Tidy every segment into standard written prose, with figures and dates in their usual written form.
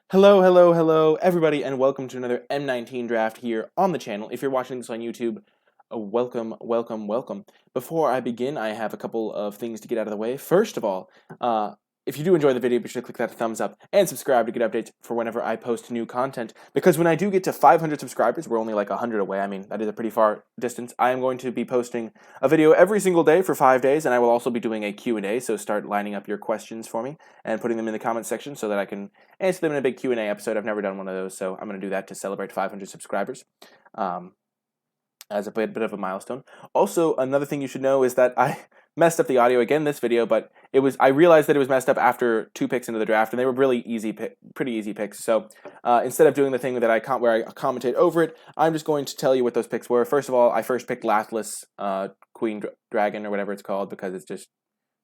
Hello, everybody, and welcome to another M19 draft here on the channel. If you're watching this on YouTube, welcome. Before I begin, I have a couple of things to get out of the way. First of all, if you do enjoy the video, be sure to click that thumbs up and subscribe to get updates for whenever I post new content. Because when I do get to 500 subscribers, we're only like 100 away. I mean, that is a pretty far distance. I am going to be posting a video every single day for 5 days, and I will also be doing a Q&A, so start lining up your questions for me and putting them in the comments section so that I can answer them in a big Q&A episode. I've never done one of those, so I'm going to do that to celebrate 500 subscribers. As a bit of a milestone. Also, another thing you should know is that I messed up the audio again this video, but I realized that it was messed up after 2 picks into the draft, and they were really pretty easy picks. So instead of doing the thing that where I commentate over it, I'm just going to tell you what those picks were. First of all, I first picked Lathless Queen Dragon or whatever it's called because it's just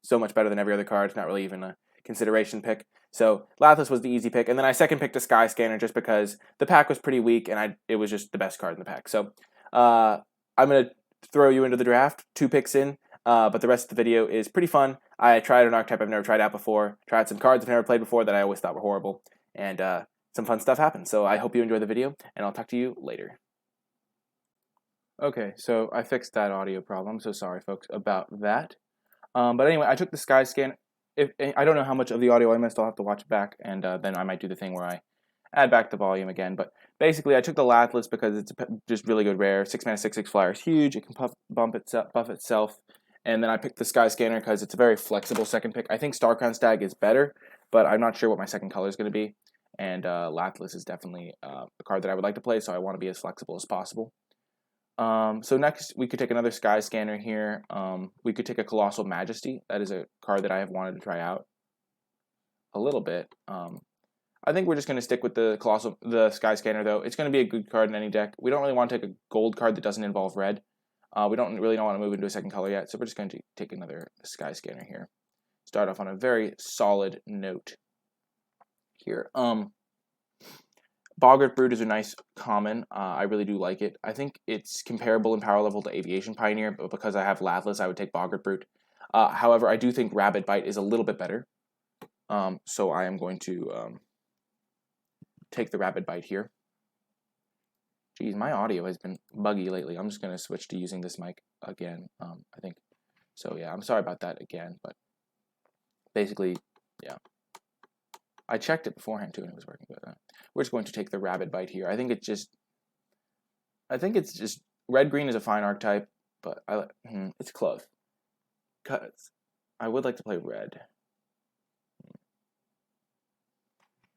so much better than every other card. It's not really even a consideration pick. So Lathless was the easy pick, and then I second picked a Sky Scanner just because the pack was pretty weak and it was just the best card in the pack. So I'm going to throw you into the draft, 2 picks in, but the rest of the video is pretty fun. I tried an archetype I've never tried out before, tried some cards I've never played before that I always thought were horrible, and some fun stuff happened. So I hope you enjoy the video, and I'll talk to you later. Okay, so I fixed that audio problem, so sorry folks about that. But anyway, I took the Sky Scan. I don't know how much of the audio I missed, I'll have to watch it back, and then I might do the thing where I add back the volume again. But basically, I took the Lathless because it's just really good rare. 6 mana, 6/6 flyer is huge. It can buff itself. And then I picked the Sky Scanner because it's a very flexible second pick. I think Starcrown Stag is better, but I'm not sure what my second color is going to be. And Lathless is definitely a card that I would like to play, so I want to be as flexible as possible. So next, we could take another Sky Scanner here. We could take a Colossal Majesty. That is a card that I have wanted to try out a little bit. I think we're just going to stick with the Sky Scanner, though. It's going to be a good card in any deck. We don't really want to take a gold card that doesn't involve red. We don't really want to move into a second color yet, so we're just going to take another Sky Scanner here. Start off on a very solid note here. Boggart Brute is a nice common. I really do like it. I think it's comparable in power level to Aviation Pioneer, but because I have Lathless, I would take Boggart Brute. However, I do think Rabid Bite is a little bit better. So I am going to take the Rabid Bite here. Geez, my audio has been buggy lately. I'm just going to switch to using this mic again, I think. So yeah, I'm sorry about that again, but basically, yeah. I checked it beforehand too, and it was working good. We're just going to take the Rabid Bite here. I think it's just red-green is a fine archetype, but it's close. Cause I would like to play red.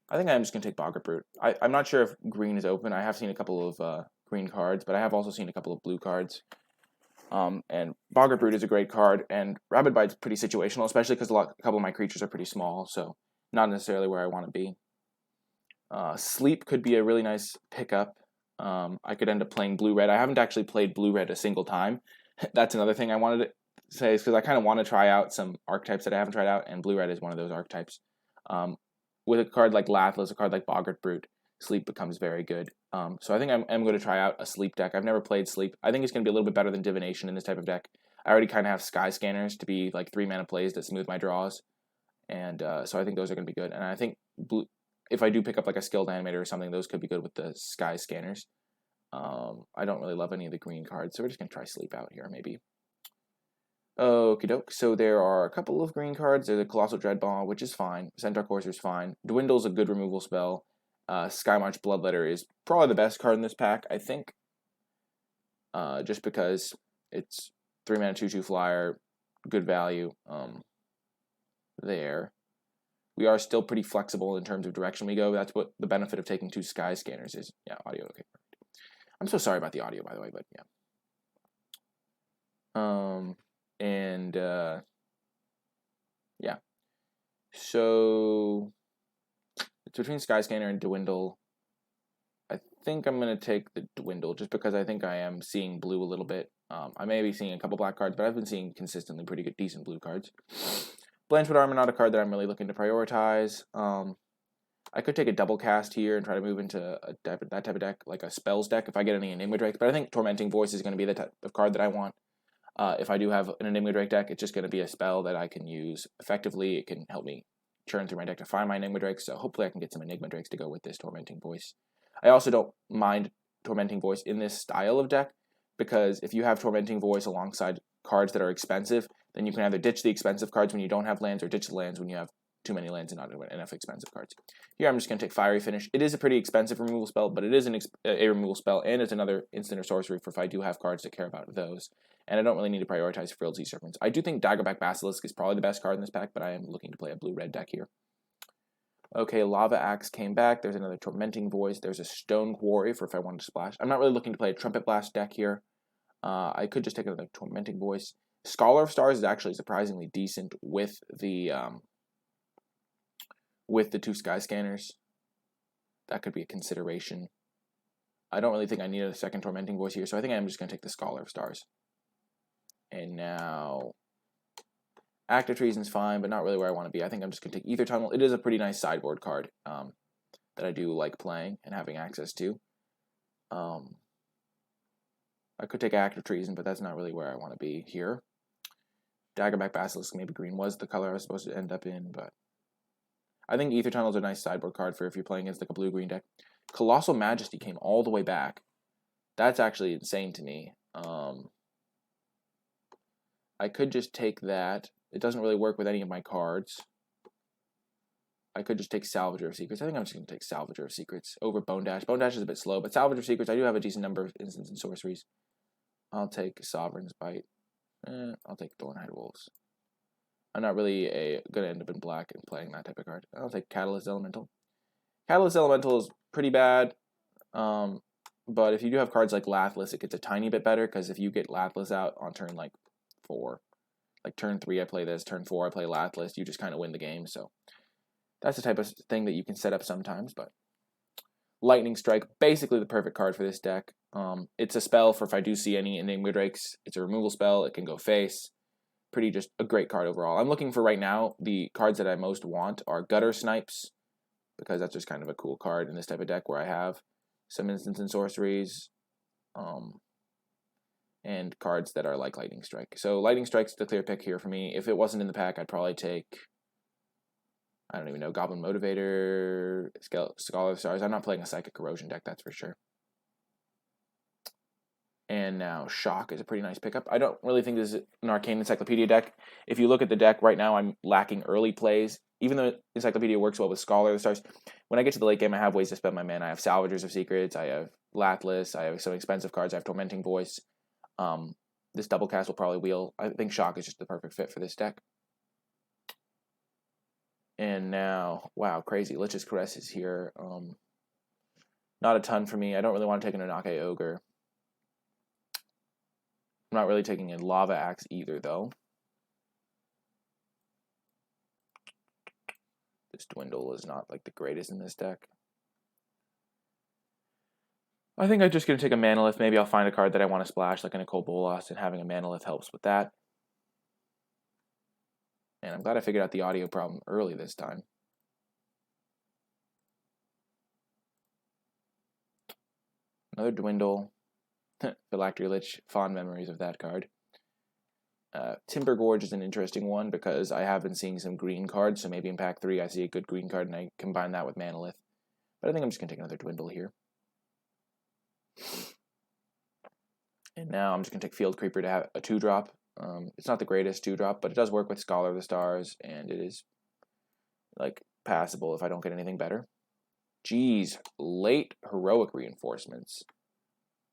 I think I'm just going to take Boggart Brute. I'm not sure if green is open. I have seen a couple of green cards, but I have also seen a couple of blue cards. And Boggart Brute is a great card, and Rabid Bite's pretty situational, especially because a couple of my creatures are pretty small, so not necessarily where I want to be. Sleep could be a really nice pickup. I could end up playing blue-red. I haven't actually played blue-red a single time. That's another thing I wanted to say, is because I kind of want to try out some archetypes that I haven't tried out, and blue-red is one of those archetypes. With a card like Lathless, a card like Boggart Brute, Sleep becomes very good. So I think I'm going to try out a Sleep deck. I've never played Sleep. I think it's going to be a little bit better than Divination in this type of deck. I already kind of have Sky Scanners to be like 3 mana plays that smooth my draws. And so I think those are going to be good. And I think if I do pick up like a Skilled Animator or something, those could be good with the Sky Scanners. I don't really love any of the green cards, so we're just going to try Sleep out here, maybe. Okie doke. So there are a couple of green cards. There's a Colossal Dreadball, which is fine. Centaur Courser is fine. Dwindle's a good removal spell. Skymarch Bloodletter is probably the best card in this pack, I think. Just because it's 3 mana 2/2 flyer, good value. There. We are still pretty flexible in terms of direction we go. That's what the benefit of taking 2 Sky Scanners is. Yeah, audio, okay. I'm so sorry about the audio, by the way, but yeah. Yeah. So it's between Sky Scanner and Dwindle. I think I'm going to take the Dwindle just because I think I am seeing blue a little bit. I may be seeing a couple black cards, but I've been seeing consistently pretty good, decent blue cards. Blanchwood Armor, not a card that I'm really looking to prioritize. I could take a double cast here and try to move into that type of deck, like a spells deck, if I get any Enigma Drakes. But I think Tormenting Voice is going to be the type of card that I want. If I do have an Enigma Drake deck, it's just going to be a spell that I can use effectively. It can help me churn through my deck to find my Enigma Drakes, so hopefully I can get some Enigma Drakes to go with this Tormenting Voice. I also don't mind Tormenting Voice in this style of deck, because if you have Tormenting Voice alongside cards that are expensive, then you can either ditch the expensive cards when you don't have lands, or ditch the lands when you have too many lands and not enough expensive cards. Here I'm just going to take Fiery Finish. It is a pretty expensive removal spell, but it is a removal spell, and it's another instant or sorcery for if I do have cards that care about those. And I don't really need to prioritize Frilled Sea Serpents. I do think Daggerback Basilisk is probably the best card in this pack, but I am looking to play a blue-red deck here. Okay, Lava Axe came back. There's another Tormenting Voice. There's a Stone Quarry for if I wanted to splash. I'm not really looking to play a Trumpet Blast deck here. I could just take another Tormenting Voice. Scholar of Stars is actually surprisingly decent with the 2 Sky Scanners. That could be a consideration. I don't really think I need a second Tormenting Voice here, so I think I'm just going to take the Scholar of Stars. And now, Active Treason's fine, but not really where I want to be. I think I'm just going to take Ether Tunnel. It is a pretty nice sideboard card that I do like playing and having access to. I could take Active Treason, but that's not really where I want to be here. Daggerback Basilisk, maybe green was the color I was supposed to end up in, but I think Ether Tunnel is a nice sideboard card for if you're playing against like a blue-green deck. Colossal Majesty came all the way back. That's actually insane to me. I could just take that. It doesn't really work with any of my cards. I could just take Salvager of Secrets. I think I'm just going to take Salvager of Secrets over Bone Dash. Bone Dash is a bit slow, but Salvager of Secrets, I do have a decent number of instants and sorceries. I'll take Sovereign's Bite. I'll take Thornhide Wolves. I'm not really going to end up in black and playing that type of card. I'll take Catalyst Elemental. Catalyst Elemental is pretty bad, but if you do have cards like Lathless, it gets a tiny bit better, because if you get Lathless out on turn like 4, like turn 3 I play this, turn 4 I play Lathless, you just kind of win the game. So that's the type of thing that you can set up sometimes. But Lightning Strike, basically the perfect card for this deck. It's a spell for if I do see any Enigma Drakes. It's a removal spell. It can go face. Pretty just a great card overall. I'm looking for right now, the cards that I most want are Gutter Snipes, because that's just kind of a cool card in this type of deck where I have some instants and sorceries, and cards that are like Lightning Strike. So Lightning Strike's the clear pick here for me. If it wasn't in the pack, I'd probably take, I don't even know, Goblin Motivator, Scholar of Stars. I'm not playing a Psychic Corrosion deck, that's for sure. And now Shock is a pretty nice pickup. I don't really think this is an Arcane Encyclopedia deck. If you look at the deck right now, I'm lacking early plays. Even though Encyclopedia works well with Scholar of the Stars, when I get to the late game, I have ways to spend my mana. I have Salvagers of Secrets, I have Lathless, I have some expensive cards, I have Tormenting Voice. This double cast will probably wheel. I think Shock is just the perfect fit for this deck. And now, wow, crazy. Lich's Caress is here. Not a ton for me. I don't really want to take an Anake Ogre. I'm not really taking a Lava Axe either, though. This Dwindle is not like the greatest in this deck. I think I'm just going to take a Manalith. Maybe I'll find a card that I want to splash, like a NicolaiBolas, and having a Manalith helps with that. And I'm glad I figured out the audio problem early this time. Another Dwindle. Phylactery Lich, fond memories of that card. Timber Gorge is an interesting one because I have been seeing some green cards, so maybe in pack 3 I see a good green card and I combine that with Manalith. But I think I'm just going to take another Dwindle here. And now I'm just going to take Field Creeper to have a 2-drop. It's not the greatest 2-drop, but it does work with Scholar of the Stars, and it is like passable if I don't get anything better. Geez, late Heroic Reinforcements.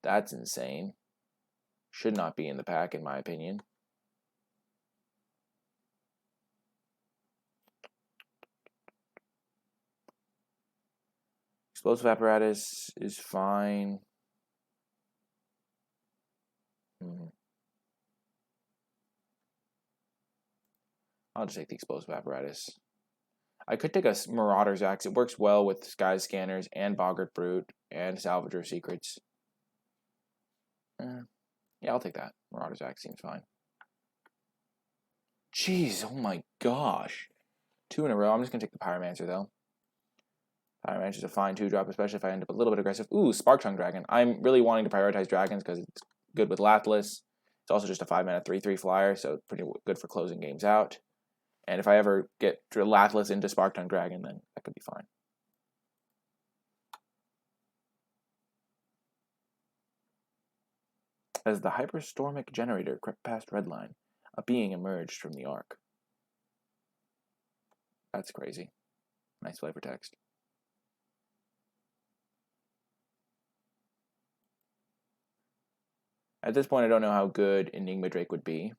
That's insane. Should not be in the pack, in my opinion. Explosive Apparatus is fine. I'll just take the Explosive Apparatus. I could take a Marauder's Axe. It works well with Sky Scanners and Boggart Brute and Salvager of Secrets. Yeah, I'll take that. Marauder's Axe seems fine. Jeez, oh my gosh. 2 in a row. I'm just going to take the Pyromancer, though. Pyromancer's a fine 2-drop, especially if I end up a little bit aggressive. Ooh, Sparktongue Dragon. I'm really wanting to prioritize dragons because it's good with Lathless. It's also just a 5-mana 3/3 flyer, so pretty good for closing games out. And if I ever get Lathlis into Sparktongue Dragon, then that could be fine. As the hyperstormic generator crept past Redline, a being emerged from the arc. That's crazy. Nice flavor text. At this point, I don't know how good Enigma Drake would be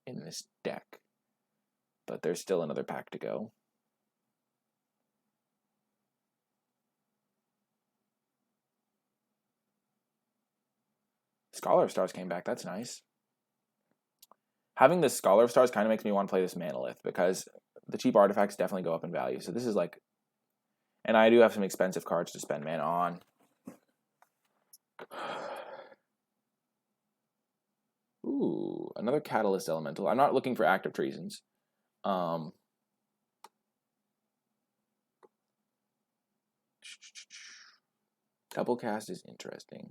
in this deck, but there's still another pack to go. Scholar of Stars came back. That's nice. Having this Scholar of Stars kind of makes me want to play this Manalith because the cheap artifacts definitely go up in value. So this is like... And I do have some expensive cards to spend mana on. Ooh, another Catalyst Elemental. I'm not looking for active treasons. Double cast is interesting.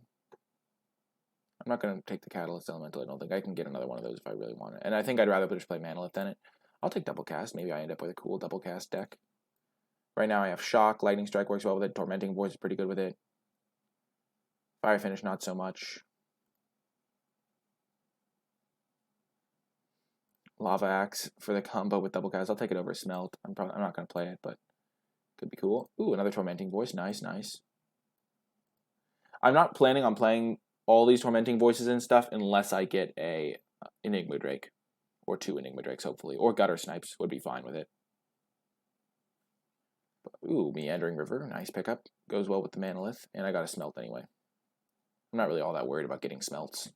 I'm not going to take the Catalyst Elemental. I don't think I can get another one of those if I really want it. And I think I'd rather just play Manalith than it. I'll take double cast. Maybe I end up with a cool double cast deck. Right now I have Shock. Lightning Strike works well with it. Tormenting Voice is pretty good with it. Fire Finish, not so much. Lava Axe for the combo with double cast. I'll take it over Smelt. I'm not going to play it, but could be cool. Ooh, another Tormenting Voice. Nice, nice. I'm not planning on playing all these Tormenting Voices and stuff unless I get a Enigma Drake. Or 2 Enigma Drakes, hopefully. Or Gutter Snipes would be fine with it. Ooh, Meandering River. Nice pickup. Goes well with the Manalith. And I got a Smelt anyway. I'm not really all that worried about getting Smelts.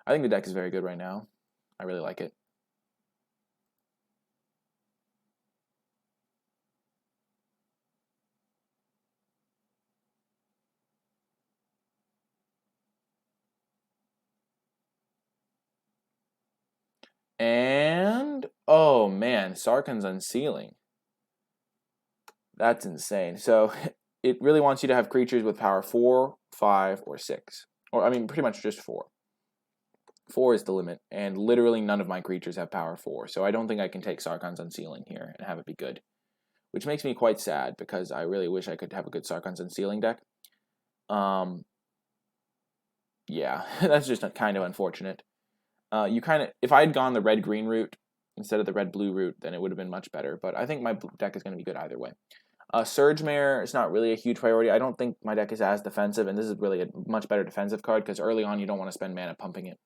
I think the deck is very good right now. I really like it. And, oh man, Sarkhan's Unsealing. That's insane. So, it really wants you to have creatures with power 4, 5, or 6. Or, I mean, pretty much just 4. 4 is the limit, and literally none of my creatures have power 4. So I don't think I can take Sarkhan's Unsealing here and have it be good. Which makes me quite sad, because I really wish I could have a good Sarkhan's Unsealing deck. Yeah, that's just kind of unfortunate. If I had gone the red-green route instead of the red-blue route, then it would have been much better. But I think my deck is going to be good either way. Surge Mare is not really a huge priority. I don't think my deck is as defensive, and this is really a much better defensive card because early on you don't want to spend mana pumping it.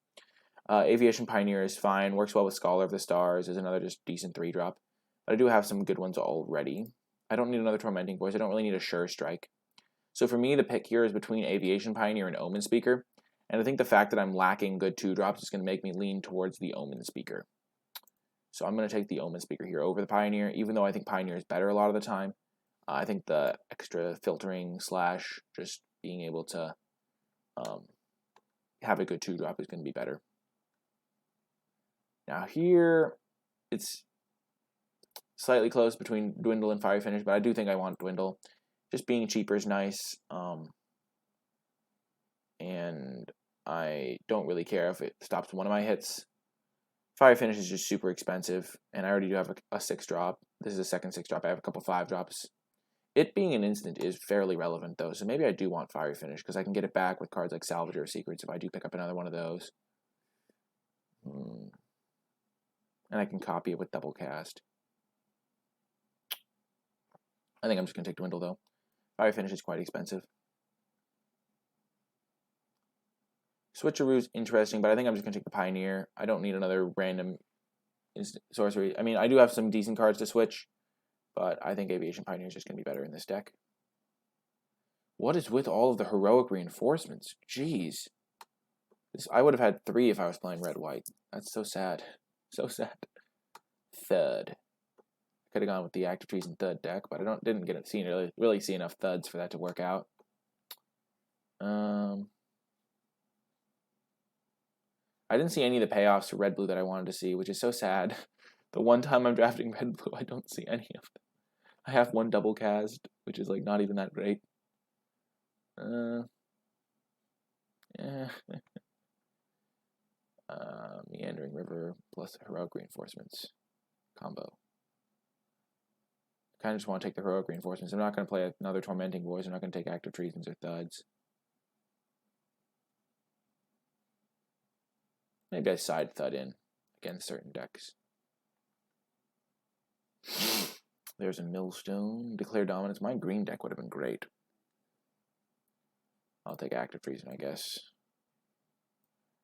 Aviation Pioneer is fine, works well with Scholar of the Stars, is another just decent 3-drop. But I do have some good ones already. I don't need another Tormenting Voice. I don't really need a Sure Strike. So for me, the pick here is between Aviation Pioneer and Omen Speaker. And I think the fact that I'm lacking good 2-drops is going to make me lean towards the Omen Speaker. So I'm going to take the Omen Speaker here over the Pioneer, even though I think Pioneer is better a lot of the time. I think the extra filtering / just being able to have a good 2-drop is going to be better. Now here, it's slightly close between Dwindle and Fire Finish, but I do think I want Dwindle. Just being cheaper is nice. And I don't really care if it stops one of my hits. Fire Finish is just super expensive, and I already do have a 6-drop. This is a second 6-drop. I have a couple 5-drops. It being an instant is fairly relevant, though, so maybe I do want Fire Finish, because I can get it back with cards like Salvager or Secrets if I do pick up another one of those. And I can copy it with Double Cast. I think I'm just going to take Dwindle, though. Fire Finish is quite expensive. Switcheroo's interesting, but I think I'm just going to take the Pioneer. I don't need another random sorcery. I mean, I do have some decent cards to switch, but I think Aviation Pioneer is just going to be better in this deck. What is with all of the heroic reinforcements? Jeez. I would have had 3 if I was playing red-white. That's so sad. So sad. Thud. Could have gone with the Active Trees and Thud deck, but I didn't really see enough Thuds for that to work out. I didn't see any of the payoffs for red-blue that I wanted to see, which is so sad. The one time I'm drafting red-blue, I don't see any of them. I have one double cast, which is like not even that great. Eh. Meandering River plus Heroic Reinforcements combo. Kind of just want to take the Heroic Reinforcements. I'm not going to play another Tormenting Voice. I'm not going to take Active Treasons or Thuds. Maybe I side Thud in against certain decks. There's a Millstone. Declare Dominance. My green deck would have been great. I'll take Active Treason, I guess.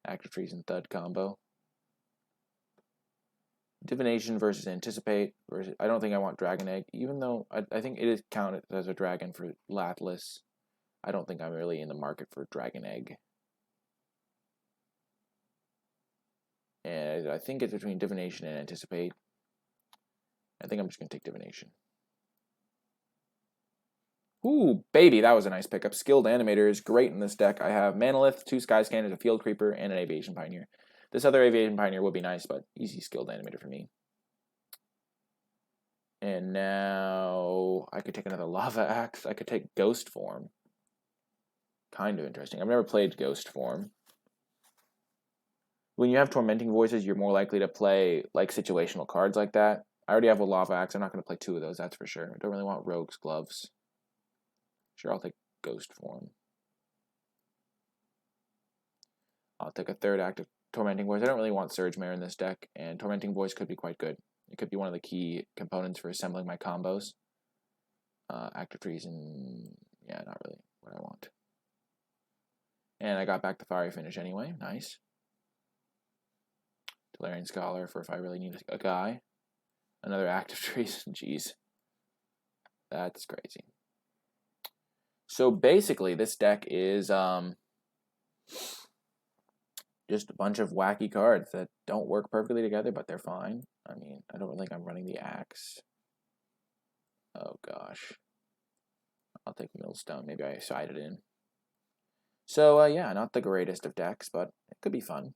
Active Treason Thud combo. Divination versus Anticipate. Versus, I don't think I want Dragon Egg, even though I think it is counted as a dragon for Latless. I don't think I'm really in the market for Dragon Egg. And I think it's between Divination and Anticipate. I think I'm just going to take Divination. Ooh, baby, that was a nice pickup. Skilled Animator is great in this deck. I have Manalith, 2 Skyscanners, a Field Creeper, and an Aviation Pioneer. This other Aviation Pioneer would be nice, but easy Skilled Animator for me. And now I could take another Lava Axe. I could take Ghost Form. Kind of interesting. I've never played Ghost Form. When you have Tormenting Voices, you're more likely to play like situational cards like that. I already have a Lava Axe. I'm not going to play 2 of those, that's for sure. I don't really want Rogue's Gloves. Sure, I'll take Ghost Form. I'll take a 3rd active Tormenting Voice. I don't really want Surge Mare in this deck, and Tormenting Voice could be quite good. It could be one of the key components for assembling my combos. Active Treason, yeah, not really what I want. And I got back the Fiery Finish anyway, nice. Tolarian Scholar for if I really need a guy. Another Active Treason, jeez. That's crazy. So basically, this deck is just a bunch of wacky cards that don't work perfectly together, but they're fine. I mean, I don't think I'm running the Axe. Oh gosh. I'll take Millstone. Maybe I sided in. So yeah, not the greatest of decks, but it could be fun.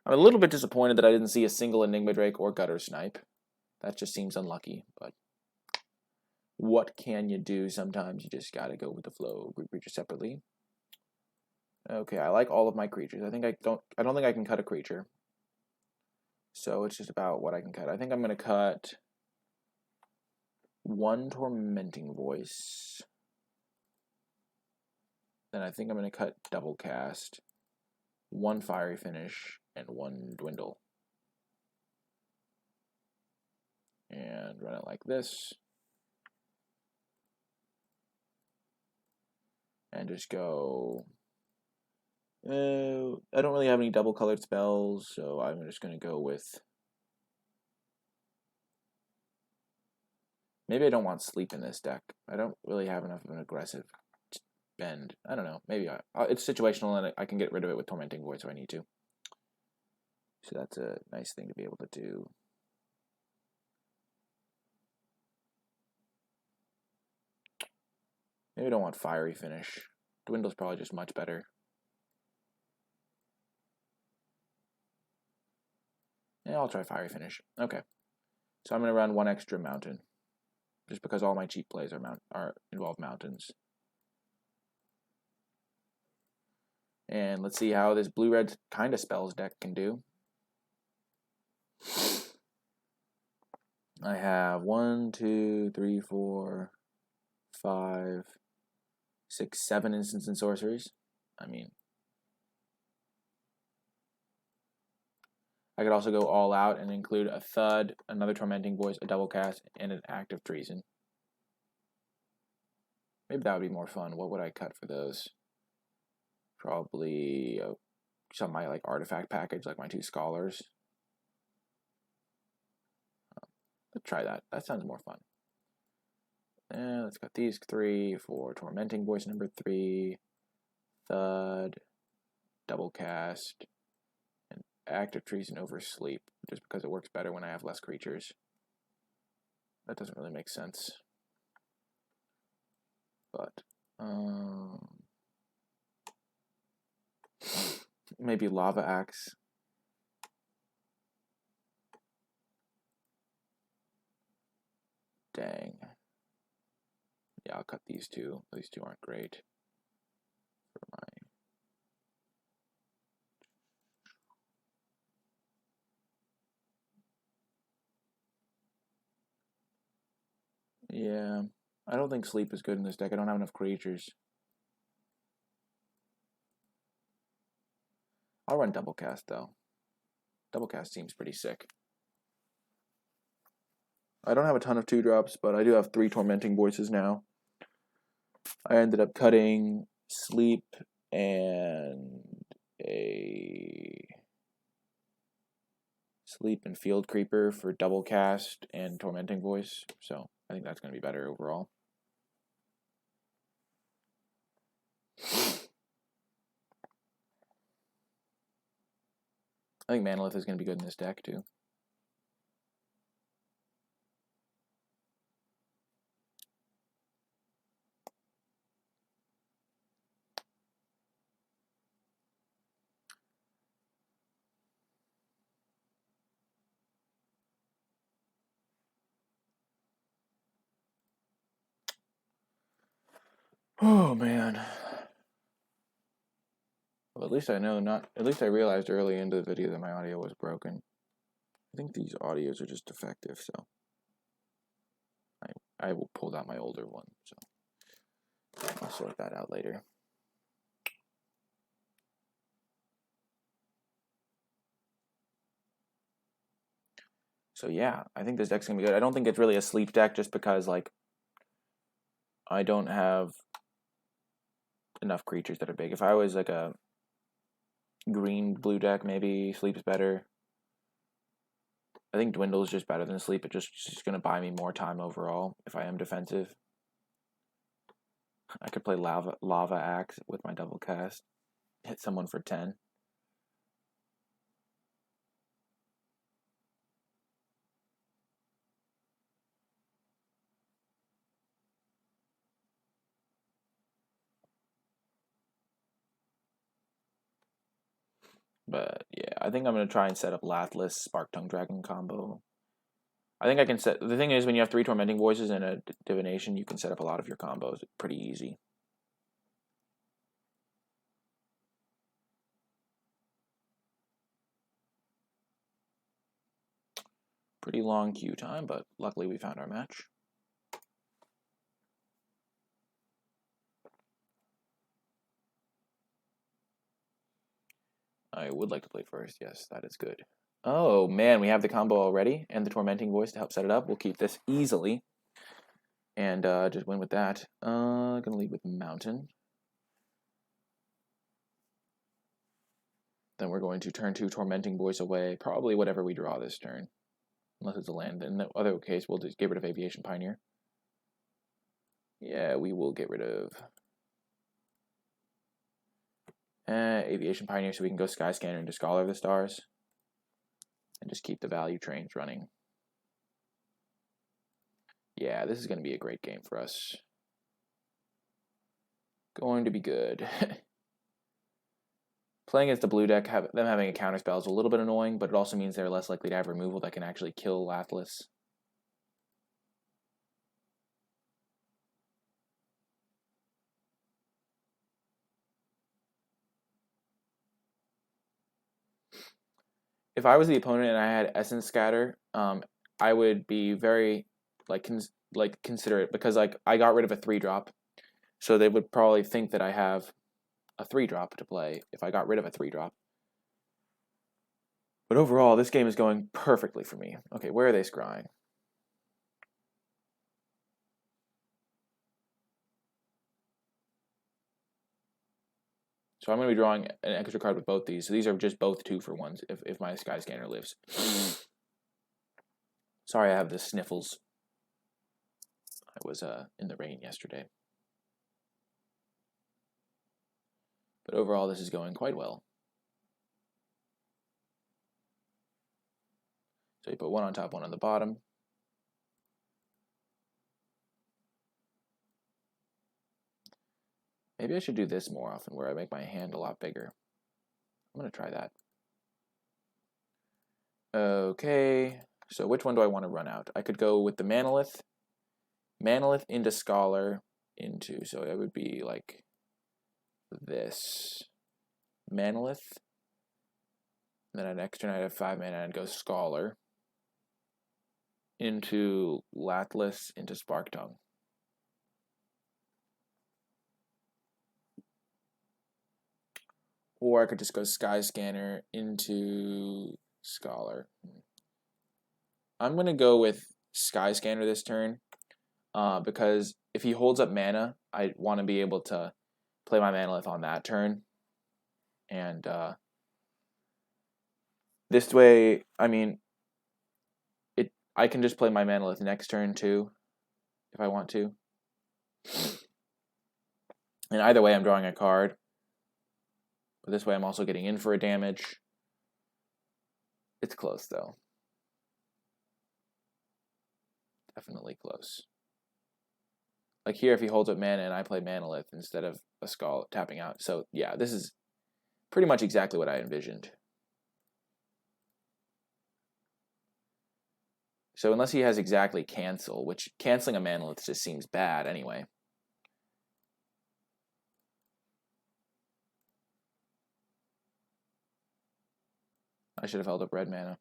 I'm a little bit disappointed that I didn't see a single Enigma Drake or Gutter Snipe. That just seems unlucky, but what can you do? Sometimes you just gotta go with the flow. Group creatures separately. Okay, I like all of my creatures. I don't think I can cut a creature. So it's just about what I can cut. I think I'm gonna cut 1 Tormenting Voice. Then I think I'm gonna cut Double Cast, 1 Fiery Finish, and 1 Dwindle. And run it like this. And just go... I don't really have any double colored spells, so I'm just going to go with... Maybe I don't want Sleep in this deck. I don't really have enough of an aggressive bend. I don't know. Maybe it's situational and I can get rid of it with Tormenting Void if I need to. So that's a nice thing to be able to do. Maybe I don't want Fiery Finish. Dwindle's probably just much better. Yeah, I'll try Fiery Finish. Okay. So I'm going to run 1 extra mountain. Just because all my cheap plays involve mountains. And let's see how this blue-red kind of spells deck can do. I have 1, 2, 3, 4, 5, 6, 7 instants and sorceries. I mean, I could also go all out and include a Thud, another Tormenting Voice, a Double Cast, and an Active Treason. Maybe that would be more fun. What would I cut for those? Probably some of my like artifact package, like my 2 Scholars. Let's try that. That sounds more fun. And let's cut these 3 for Tormenting Voice number 3, Thud, Double Cast, and Active Treason over Sleep, just because it works better when I have less creatures. That doesn't really make sense. But maybe Lava Axe. Dang. Yeah, I'll cut these two. These two aren't great for my... Yeah, I don't think sleep is good in this deck. I don't have enough creatures. I'll run double cast though. Double cast seems pretty sick. I don't have a ton of 2-drops, but I do have 3 Tormenting Voices now. I ended up cutting Sleep and a Sleep and Field Creeper for double cast and Tormenting Voice, so I think that's going to be better overall. I think Manolith is going to be good in this deck too. Oh man. Well, at least I know not. At least I realized early into the video that my audio was broken. I think these audios are just defective, so I will pull out my older one. So I'll sort that out later. So yeah, I think this deck's gonna be good. I don't think it's really a sleep deck just because like I don't have enough creatures that are big. If I was like a green-blue deck, maybe sleep's better. I think Dwindle is just better than Sleep. It's just going to buy me more time overall if I am defensive. I could play Lava Axe with my double cast. Hit someone for 10. But yeah, I think I'm going to try and set up Lathless Spark Tongue Dragon combo. I think I can set... The thing is, when you have 3 Tormenting Voices and a Divination, you can set up a lot of your combos pretty easy. Pretty long queue time, but luckily we found our match. I would like to play first. Yes, that is good. Oh, man, we have the combo already and the Tormenting Voice to help set it up. We'll keep this easily and just win with that. Gonna lead with Mountain. Then we're going to turn 2 Tormenting Voice away. Probably whatever we draw this turn. Unless it's a land. In the other case, we'll just get rid of Aviation Pioneer. Yeah, we will get rid of Aviation Pioneer so we can go Skyscanner into Scholar of the Stars. And just keep the value trains running. Yeah, this is going to be a great game for us. Going to be good. Playing against the blue deck, them having a counterspell is a little bit annoying, but it also means they're less likely to have removal that can actually kill Lathless. If I was the opponent and I had Essence Scatter, I would be very considerate because like I got rid of a 3-drop, so they would probably think that I have a 3-drop to play if I got rid of a 3-drop. But overall, this game is going perfectly for me. Okay, where are they scrying? So I'm going to be drawing an extra card with both these. So these are just both 2-for-1s if my Skyscanner lives. Sorry, I have the sniffles. I was in the rain yesterday. But overall, this is going quite well. So you put 1 on top, 1 on the bottom. Maybe I should do this more often, where I make my hand a lot bigger. I'm going to try that. Okay, so which one do I want to run out? I could go with the Manolith. Manolith into Scholar. into, so it would be like this. Manolith. And then next turn I'd have 5 mana and go Scholar. Into Latless, into Spark Tongue. Or I could just go Sky Scanner into Scholar. I'm going to go with Sky Scanner this turn because if he holds up mana, I want to be able to play my Manolith on that turn. And this way, I mean, I can just play my Manolith next turn too, if I want to. And either way, I'm drawing a card. But this way, I'm also getting in for a damage. It's close, though. Definitely close. Like here, if he holds up mana and I play Manolith instead of a Skull tapping out. So yeah, this is pretty much exactly what I envisioned. So unless he has exactly cancel, which canceling a Manolith just seems bad anyway. I should have held up red mana.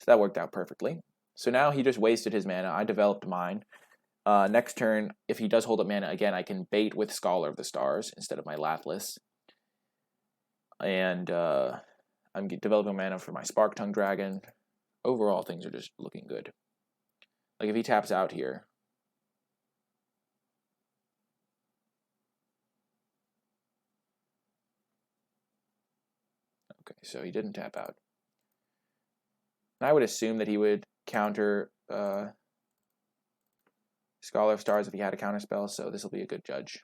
So that worked out perfectly. So now he just wasted his mana. I developed mine. Next turn, if he does hold up mana again, I can bait with Scholar of the Stars instead of my Latless. And I'm developing mana for my Spark Tongue Dragon. Overall, things are just looking good. Like if he taps out here. Okay, so he didn't tap out. And I would assume that he would counter Scholar of Stars if he had a counterspell, so this will be a good judge.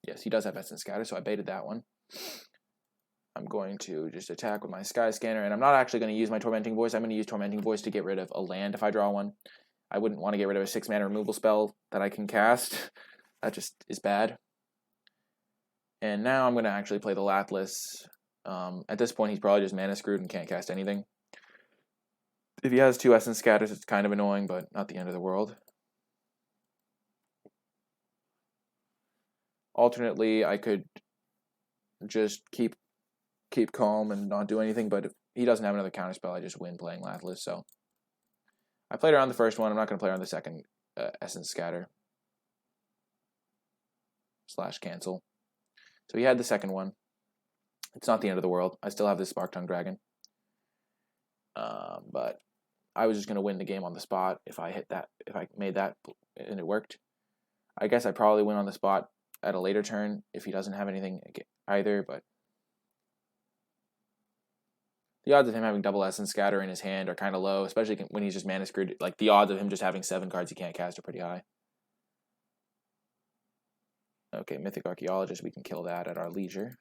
Yes, he does have Essence Scatter, so I baited that one. I'm going to just attack with my Sky Scanner, and I'm not actually going to use my Tormenting Voice. I'm going to use Tormenting Voice to get rid of a land if I draw one. I wouldn't want to get rid of a 6-mana removal spell that I can cast. That just is bad. And now I'm going to actually play the Latless. At this point, he's probably just mana screwed and can't cast anything. If he has 2 Essence Scatters, it's kind of annoying, but not the end of the world. Alternately, I could just keep calm and not do anything, but if he doesn't have another counterspell, I just win playing Latless. So I played around the first one. I'm not going to play around the second Essence Scatter / cancel. So he had the second one. It's not the end of the world. I still have this Spark Tongue Dragon. But I was just going to win the game on the spot if I hit that, if I made that and it worked. I guess I probably win on the spot at a later turn if he doesn't have anything either, but the odds of him having double Essence Scatter in his hand are kind of low, especially when he's just mana screwed. Like the odds of him just having 7 cards he can't cast are pretty high. Okay, Mythic Archaeologist, we can kill that at our leisure.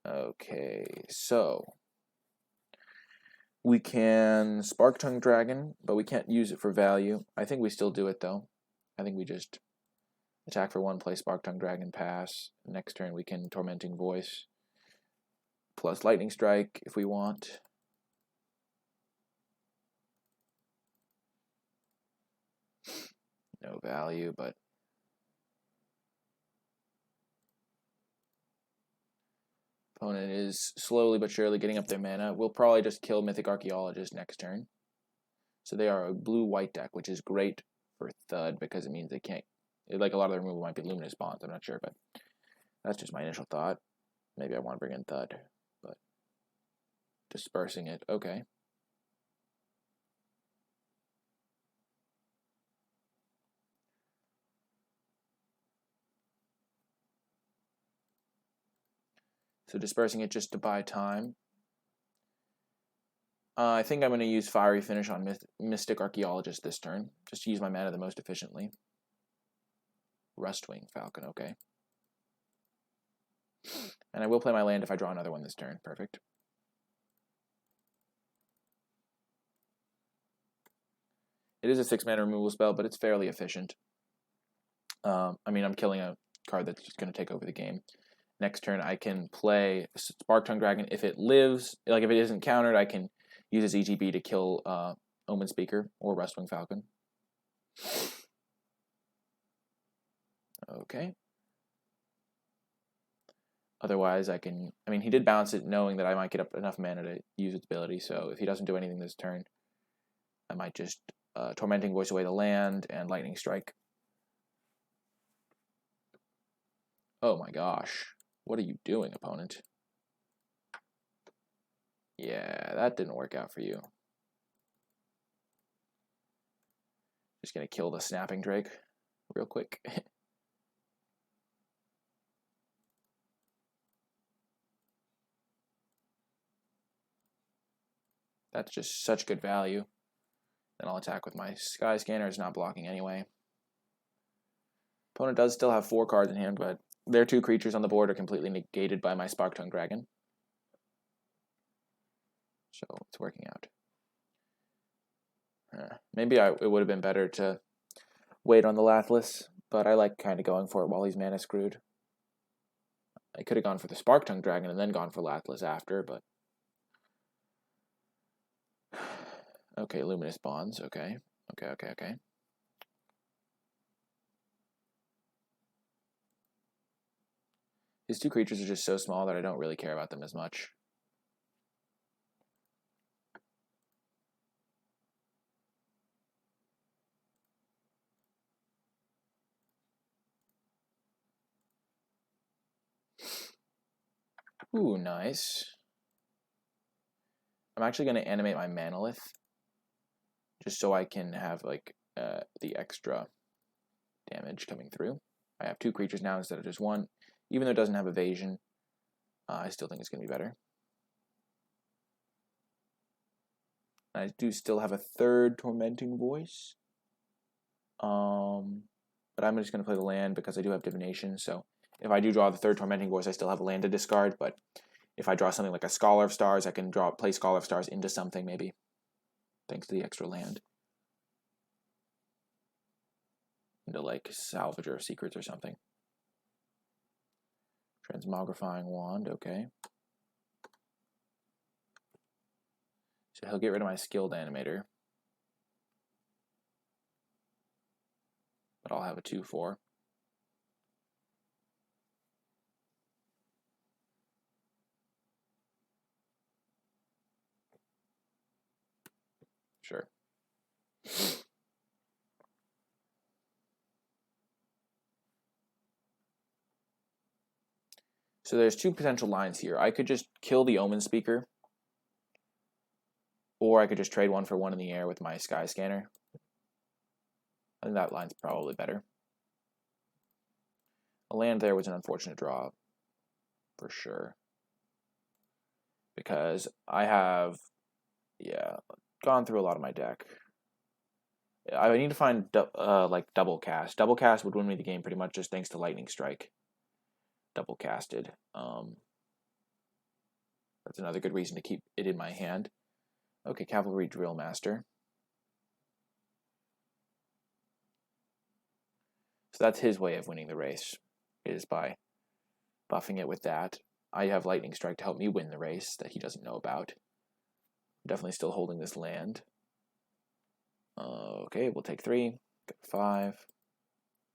Okay, so we can Spark Tongue Dragon, but we can't use it for value. I think we still do it though. I think we just attack for 1, play Spark Tongue Dragon, pass. Next turn we can Tormenting Voice plus Lightning Strike if we want. No value, but opponent is slowly but surely getting up their mana. We'll probably just kill Mythic Archaeologist next turn. So they are a blue-white deck, which is great for Thud because it means they can't, like a lot of the removal might be Luminous Bonds, I'm not sure, but that's just my initial thought. Maybe I want to bring in Thud, but dispersing it, okay. So dispersing it just to buy time. I think I'm going to use Fiery Finish on Mystic Archaeologist this turn, just to use my mana the most efficiently. Rustwing Falcon, okay. And I will play my land if I draw another one this turn. Perfect. It is a 6-mana removal spell, but it's fairly efficient. I mean, I'm killing a card that's just going to take over the game. Next turn, I can play Spark Tongue Dragon. If it lives, like if it isn't countered, I can use its ETB to kill Omen Speaker or Rustwing Falcon. Okay. Otherwise, I mean, he did bounce it knowing that I might get up enough mana to use its ability, so if he doesn't do anything this turn, I might just Tormenting Voice away the land and Lightning Strike. Oh my gosh. What are you doing, opponent? Yeah, that didn't work out for you. Just gonna kill the Snapping Drake real quick. That's just such good value. Then I'll attack with my Sky Scanner. It's not blocking anyway. Opponent does still have 4 cards in hand, but their 2 creatures on the board are completely negated by my Spark-Tongue Dragon. So it's working out. Maybe it would have been better to wait on the Lathless, but I like kind of going for it while he's mana screwed. I could have gone for the Spark-Tongue Dragon and then gone for Lathless after, but... Okay, Luminous Bonds, okay. Okay. His 2 creatures are just so small that I don't really care about them as much. Ooh, nice. I'm actually going to animate my Manolith, just so I can have, like, the extra damage coming through. I have 2 creatures now instead of just 1. Even though it doesn't have evasion, I still think it's going to be better. I do still have a 3rd Tormenting Voice. But I'm just going to play the land because I do have Divination, so if I do draw the 3rd Tormenting Voice, I still have a land to discard, but if I draw something like a Scholar of Stars, I can play Scholar of Stars into something, maybe, thanks to the extra land. Into, like, Salvager of Secrets or something. Transmogrifying Wand, okay. So he'll get rid of my Skilled Animator. But I'll have a 2/4. Sure. So there's 2 potential lines here. I could just kill the Omen Speaker, or I could just trade 1 for 1 in the air with my Sky Scanner. I think that line's probably better. A land there was an unfortunate draw, for sure. Because I have, gone through a lot of my deck. I need to find, like, Double Cast. Double Cast would win me the game pretty much just thanks to Lightning Strike. Double casted. That's another good reason to keep it in my hand. Okay, Cavalry Drill Master. So that's his way of winning the race, is by buffing it with that. I have Lightning Strike to help me win the race that he doesn't know about. I'm definitely still holding this land. Okay, we'll take 3. Got 5.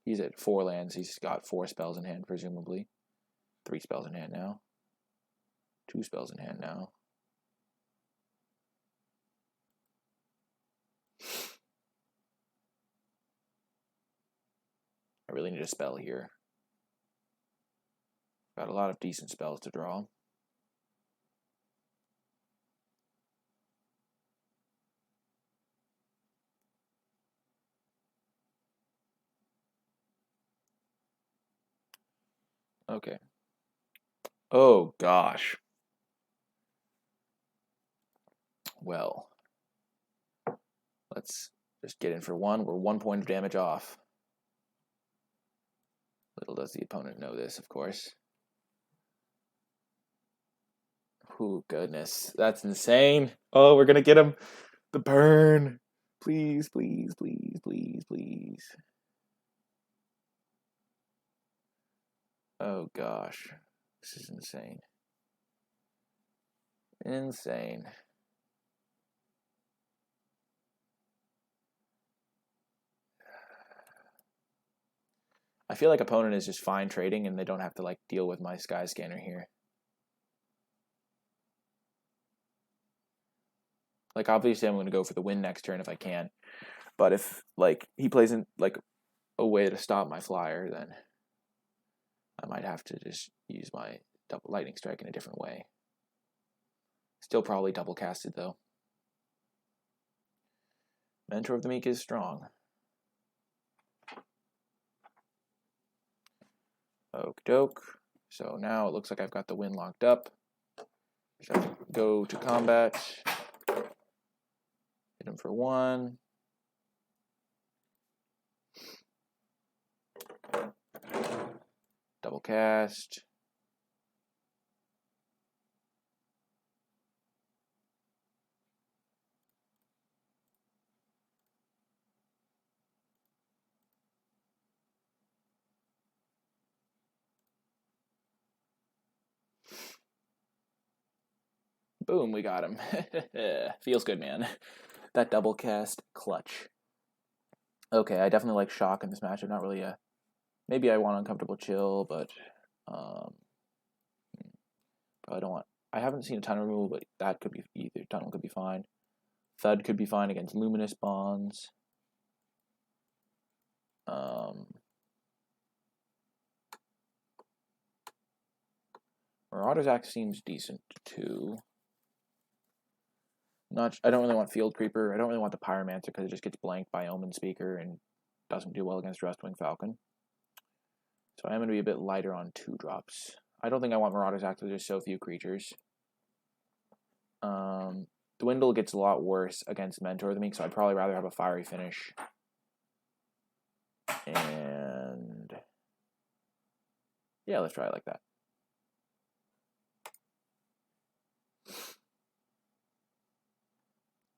He's at 4 lands. He's got 4 spells in hand, presumably. 3 spells in hand now. 2 spells in hand now. I really need a spell here. Got a lot of decent spells to draw. Okay. Oh, gosh. Well, let's just get in for 1. We're 1 point of damage off. Little does the opponent know this, of course. Oh, goodness. That's insane. Oh, we're going to get him. The burn. Please, please, please, please, please. Oh, gosh. This is insane. Insane. I feel like opponent is just fine trading and they don't have to like deal with my Sky Scanner here. Like obviously I'm going to go for the win next turn if I can. But if like he plays in like a way to stop my flyer, then I might have to just use my double lightning strike in a different way. Still probably double casted though. Mentor of the Meek is strong. Okie doke. So now it looks like I've got the win locked up. Just have to go to combat. Hit him for 1. Double cast. Boom, we got him. Feels good, man. That double cast clutch. Okay, I definitely like shock in this matchup. Not really a... Maybe I want uncomfortable chill, but... probably don't want... I haven't seen a ton of removal, but that could be either. Tunnel could be fine. Thud could be fine against Luminous Bonds. Marauder's Axe seems decent too. I don't really want Field Creeper. I don't really want the Pyromancer because it just gets blanked by Omen Speaker and doesn't do well against Rustwing Falcon. So I am going to be a bit lighter on 2-drops. I don't think I want Marauder's Axe with just so few creatures. Dwindle gets a lot worse against Mentor of the Meek, so I'd probably rather have a Fiery Finish. And yeah, let's try it like that.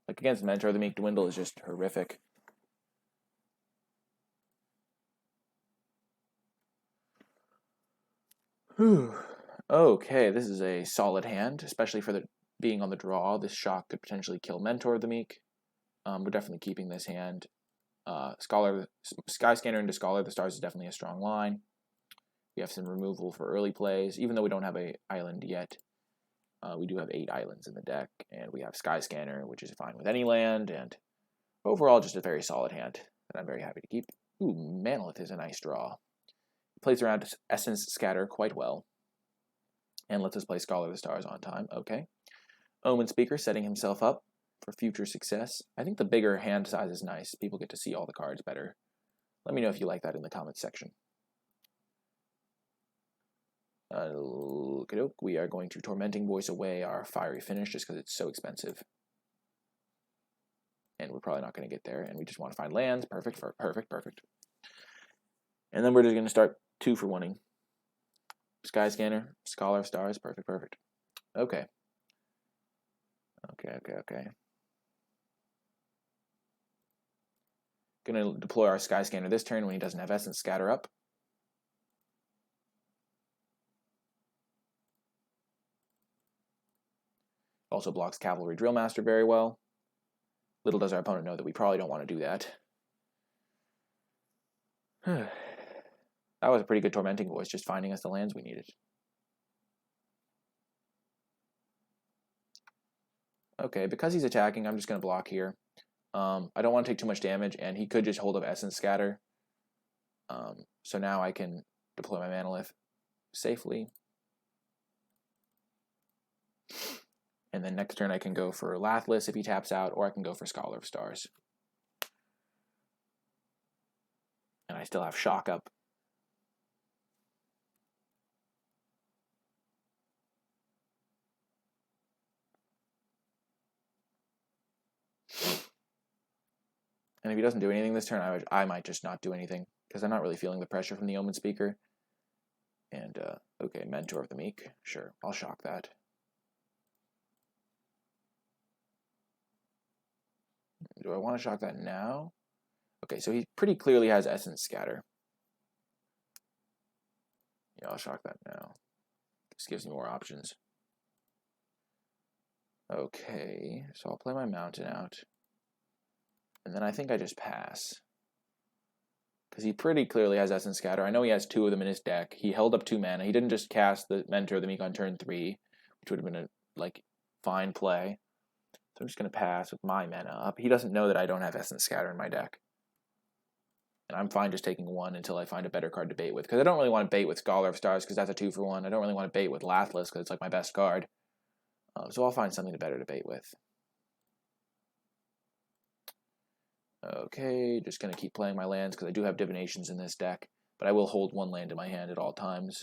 Like against Mentor of the Meek, Dwindle is just horrific. Whew. Okay, this is a solid hand, especially for the being on the draw. This shock could potentially kill Mentor of the Meek. We're definitely keeping this hand. Sky Scanner into Scholar of the Stars is definitely a strong line. We have some removal for early plays, even though we don't have an island yet. We do have 8 islands in the deck, and we have Sky Scanner, which is fine with any land, and overall just a very solid hand that I'm very happy to keep. Ooh, Manolith is a nice draw. Plays around Essence Scatter quite well, and lets us play Scholar of the Stars on time. Okay. Omen Speaker setting himself up for future success. I think the bigger hand size is nice. People get to see all the cards better. Let me know if you like that in the comments section. We are going to Tormenting Voice away our Fiery Finish just because it's so expensive. And we're probably not going to get there. And we just want to find lands. Perfect. And then we're just going to start 2 for 1-ing. Sky Scanner, Scholar of Stars. Perfect. Okay. Going to deploy our Sky Scanner this turn when he doesn't have Essence Scatter up. Also blocks Cavalry Drillmaster very well. Little does our opponent know that we probably don't want to do that. That was a pretty good Tormenting Voice, just finding us the lands we needed. Okay, because he's attacking, I'm just going to block here. I don't want to take too much damage, and he could just hold up Essence Scatter. So now I can deploy my Manolith safely. And then next turn I can go for Lathless if he taps out, or I can go for Scholar of Stars. And I still have Shock up. And if he doesn't do anything this turn, I might just not do anything, because I'm not really feeling the pressure from the Omen Speaker. And, okay, Mentor of the Meek. Sure, I'll shock that. Do I want to shock that now? Okay, so he pretty clearly has Essence Scatter. Yeah, I'll shock that now. This gives me more options. Okay, so I'll play my Mountain out. And then I think I just pass. because he pretty clearly has Essence Scatter. I know he has 2 of them in his deck. He held up 2 mana. He didn't just cast the Mentor of the Meek on turn 3, which would have been a fine play. So I'm just going to pass with my mana up. He doesn't know that I don't have Essence Scatter in my deck. And I'm fine just taking 1 until I find a better card to bait with. Because I don't really want to bait with Scholar of Stars because that's a 2-for-1. I don't really want to bait with Lathless because it's like my best card. So I'll find something better to bait with. Okay, just going to keep playing my lands because I do have Divinations in this deck. But I will hold 1 land in my hand at all times.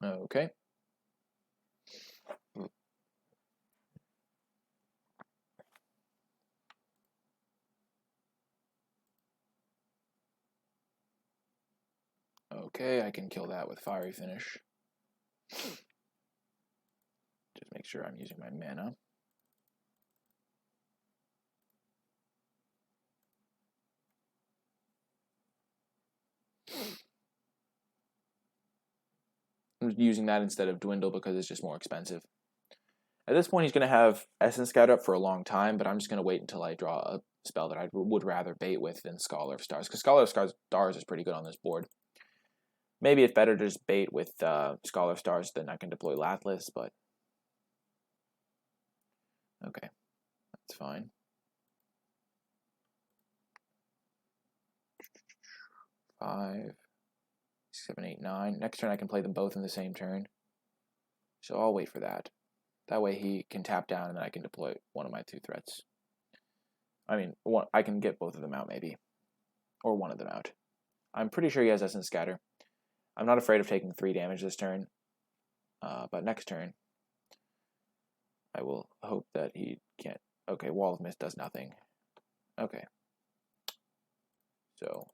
Okay. Okay, I can kill that with Fiery Finish. Just make sure I'm using my mana. I'm using that instead of Dwindle because it's just more expensive. At this point, he's going to have Essence Scatter up for a long time, but I'm just going to wait until I draw a spell that I would rather bait with than Scholar of Stars, because Scholar of Stars is pretty good on this board. Maybe it's better to just bait with Scholar of Stars than I can deploy Lathless, but okay, that's fine. 5, 7, 8, 9. Next turn I can play them both in the same turn, so I'll wait for that. That way he can tap down and then I can deploy one of my 2 threats. I mean, I can get both of them out maybe, or one of them out. I'm pretty sure he has Essence Scatter. I'm not afraid of taking 3 damage this turn, but next turn I will hope that he can't. Okay, Wall of Mist does nothing. Okay, so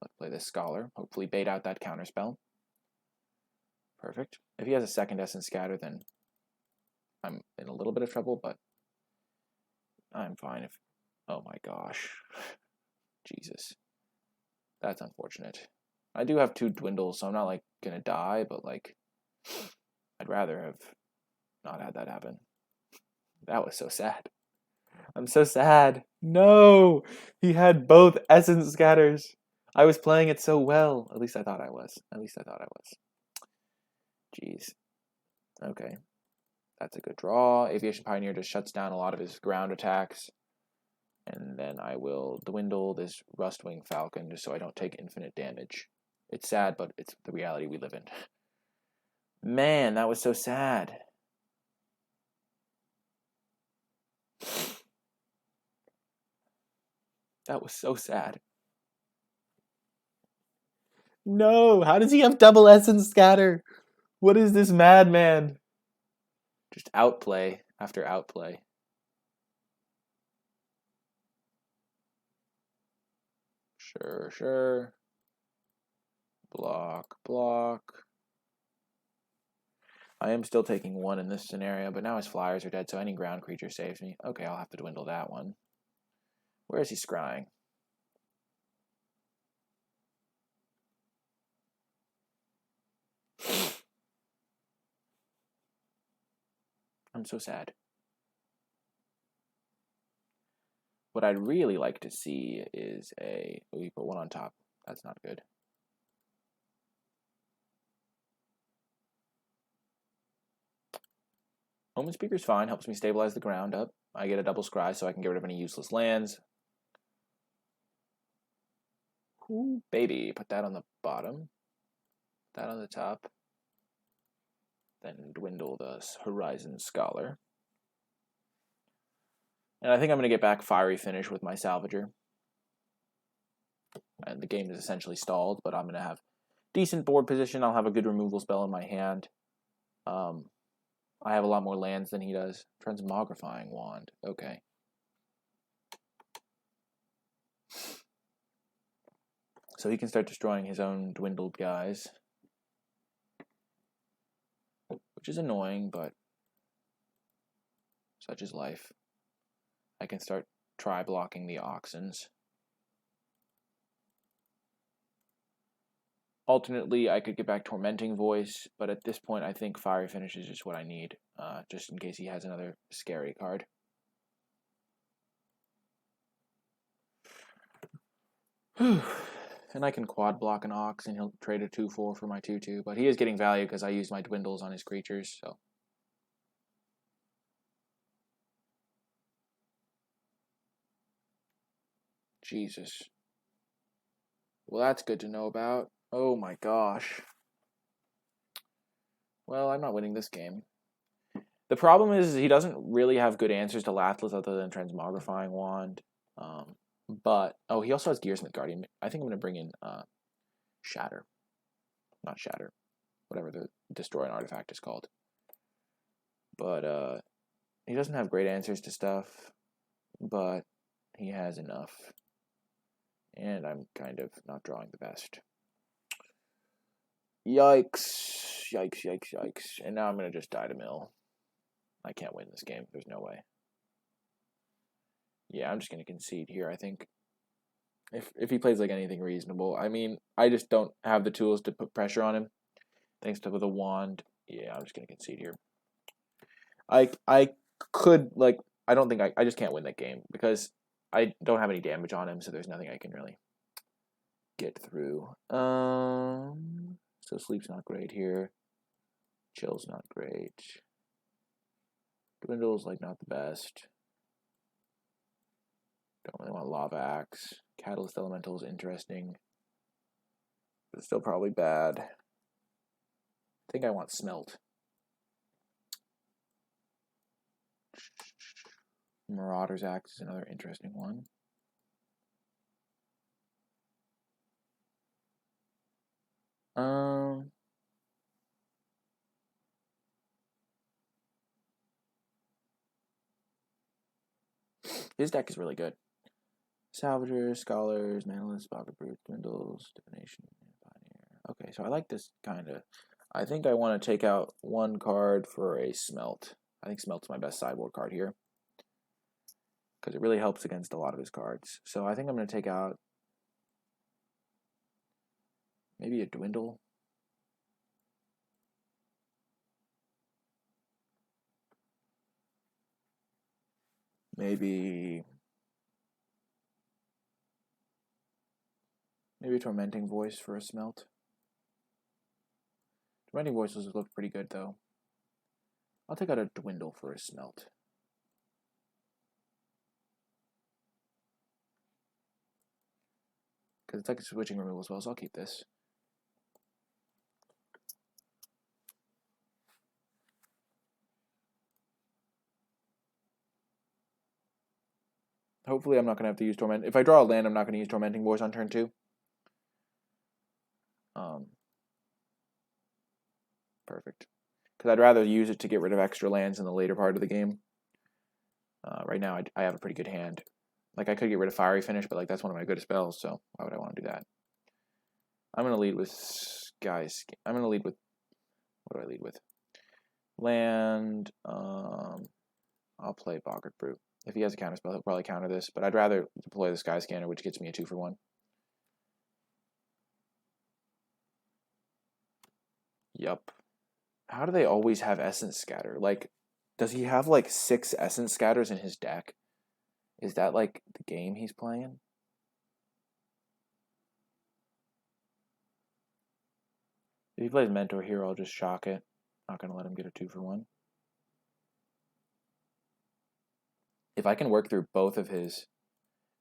let's play this Scholar. Hopefully bait out that counterspell. Perfect. If he has a second Essence Scatter, then I'm in a little bit of trouble, but I'm fine if... Oh my gosh. Jesus. That's unfortunate. I do have 2 Dwindles, so I'm not, like, gonna die, but, like, I'd rather have not had that happen. That was so sad. I'm so sad. No! He had both Essence Scatters. I was playing it so well. At least I thought I was. Jeez. Okay. That's a good draw. Aviation Pioneer just shuts down a lot of his ground attacks. And then I will dwindle this Rustwing Falcon just so I don't take infinite damage. It's sad, but it's the reality we live in. Man, that was so sad. That was so sad. No, how does he have double Essence Scatter? What is this madman? Just outplay after outplay. Sure. Block. I am still taking 1 in this scenario, but now his flyers are dead, so any ground creature saves me. Okay, I'll have to dwindle that one. Where is he scrying? I'm so sad. What I'd really like to see is a... Oh, you put 1 on top. That's not good. Omen Speaker's fine. Helps me stabilize the ground up. I get a double scry so I can get rid of any useless lands. Ooh, baby. Put that on the bottom. Put that on the top. Then dwindle the Horizon Scholar. And I think I'm going to get back Fiery Finish with my Salvager. And the game is essentially stalled, but I'm going to have decent board position. I'll have a good removal spell in my hand. I have a lot more lands than he does. Transmogrifying Wand. Okay. So he can start destroying his own dwindled guys. Which is annoying, but such is life. I can start blocking the Oxens. Alternately, I could get back Tormenting Voice, but at this point, I think Fiery Finish is just what I need, just in case he has another scary card. And I can quad block an Ox, and he'll trade a 2/4 for my 2/2, but he is getting value because I used my Dwindles on his creatures, so. Jesus. Well, that's good to know about. Oh my gosh. Well, I'm not winning this game. The problem is he doesn't really have good answers to Lathless other than Transmogrifying Wand. But, oh, he also has Gearsmith Guardian. I think I'm going to bring in Shatter. Not Shatter. Whatever the Destroy an Artifact is called. But he doesn't have great answers to stuff. But he has enough. And I'm kind of not drawing the best. Yikes. Yikes, yikes, yikes. And now I'm going to just die to mill. I can't win this game. There's no way. Yeah, I'm just going to concede here, I think. If he plays like anything reasonable. I mean, I just don't have the tools to put pressure on him. Thanks to the wand. Yeah, I'm just going to concede here. I could, like, I don't think I just can't win that game because I don't have any damage on him, so there's nothing I can really get through. So Sleep's not great here. Chill's not great. Dwindle's, like, not the best. Don't really want Lava Axe. Catalyst Elemental is interesting. But still probably bad. I think I want Smelt. Marauder's Axe is another interesting one. His deck is really good. Salvagers, Scholars, Manalists, Pocket Brutes, Dwindles, Divination, Pioneer. Okay, so I like this kind of. I think I want to take out one card for a Smelt. I think Smelt's my best sideboard card here. Because it really helps against a lot of his cards. So I think I'm going to take out maybe a Dwindle. Maybe a Tormenting Voice for a Smelt. Tormenting Voices look pretty good, though. I'll take out a Dwindle for a Smelt. Because it's like a switching removal as well, so I'll keep this. Hopefully I'm not going to have to use Torment. If I draw a land, I'm not going to use Tormenting Voice on turn 2. Perfect. Because I'd rather use it to get rid of extra lands in the later part of the game. Right now, I have a pretty good hand. Like, I could get rid of Fiery Finish, but like that's one of my good spells, so why would I want to do that? I'm going to lead with Guys. I'm going to lead with... What do I lead with? Land. I'll play Boggart Brute. If he has a counter spell, he'll probably counter this, but I'd rather deploy the Sky Scanner, which gets me a 2-for-1. Yup. How do they always have Essence Scatter? Like, does he have like 6 Essence Scatters in his deck? Is that like the game he's playing? If he plays Mentor here, I'll just shock it. Not going to let him get a 2-for-1. If I can work through both of his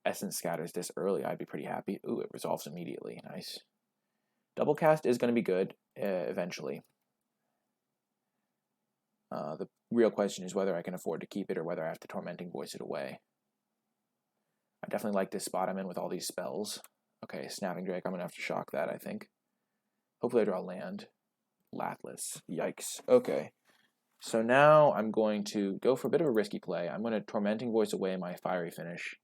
Essence Scatters this early, I'd be pretty happy. Ooh, it resolves immediately. Nice. Double Cast is going to be good eventually. The real question is whether I can afford to keep it or whether I have to Tormenting Voice it away. I definitely like this spot I'm in with all these spells. Okay, Snapping Drake, I'm going to have to shock that, I think. Hopefully I draw land. Lathless. Yikes. Okay. So now I'm going to go for a bit of a risky play. I'm going to Tormenting Voice away my Fiery Finish.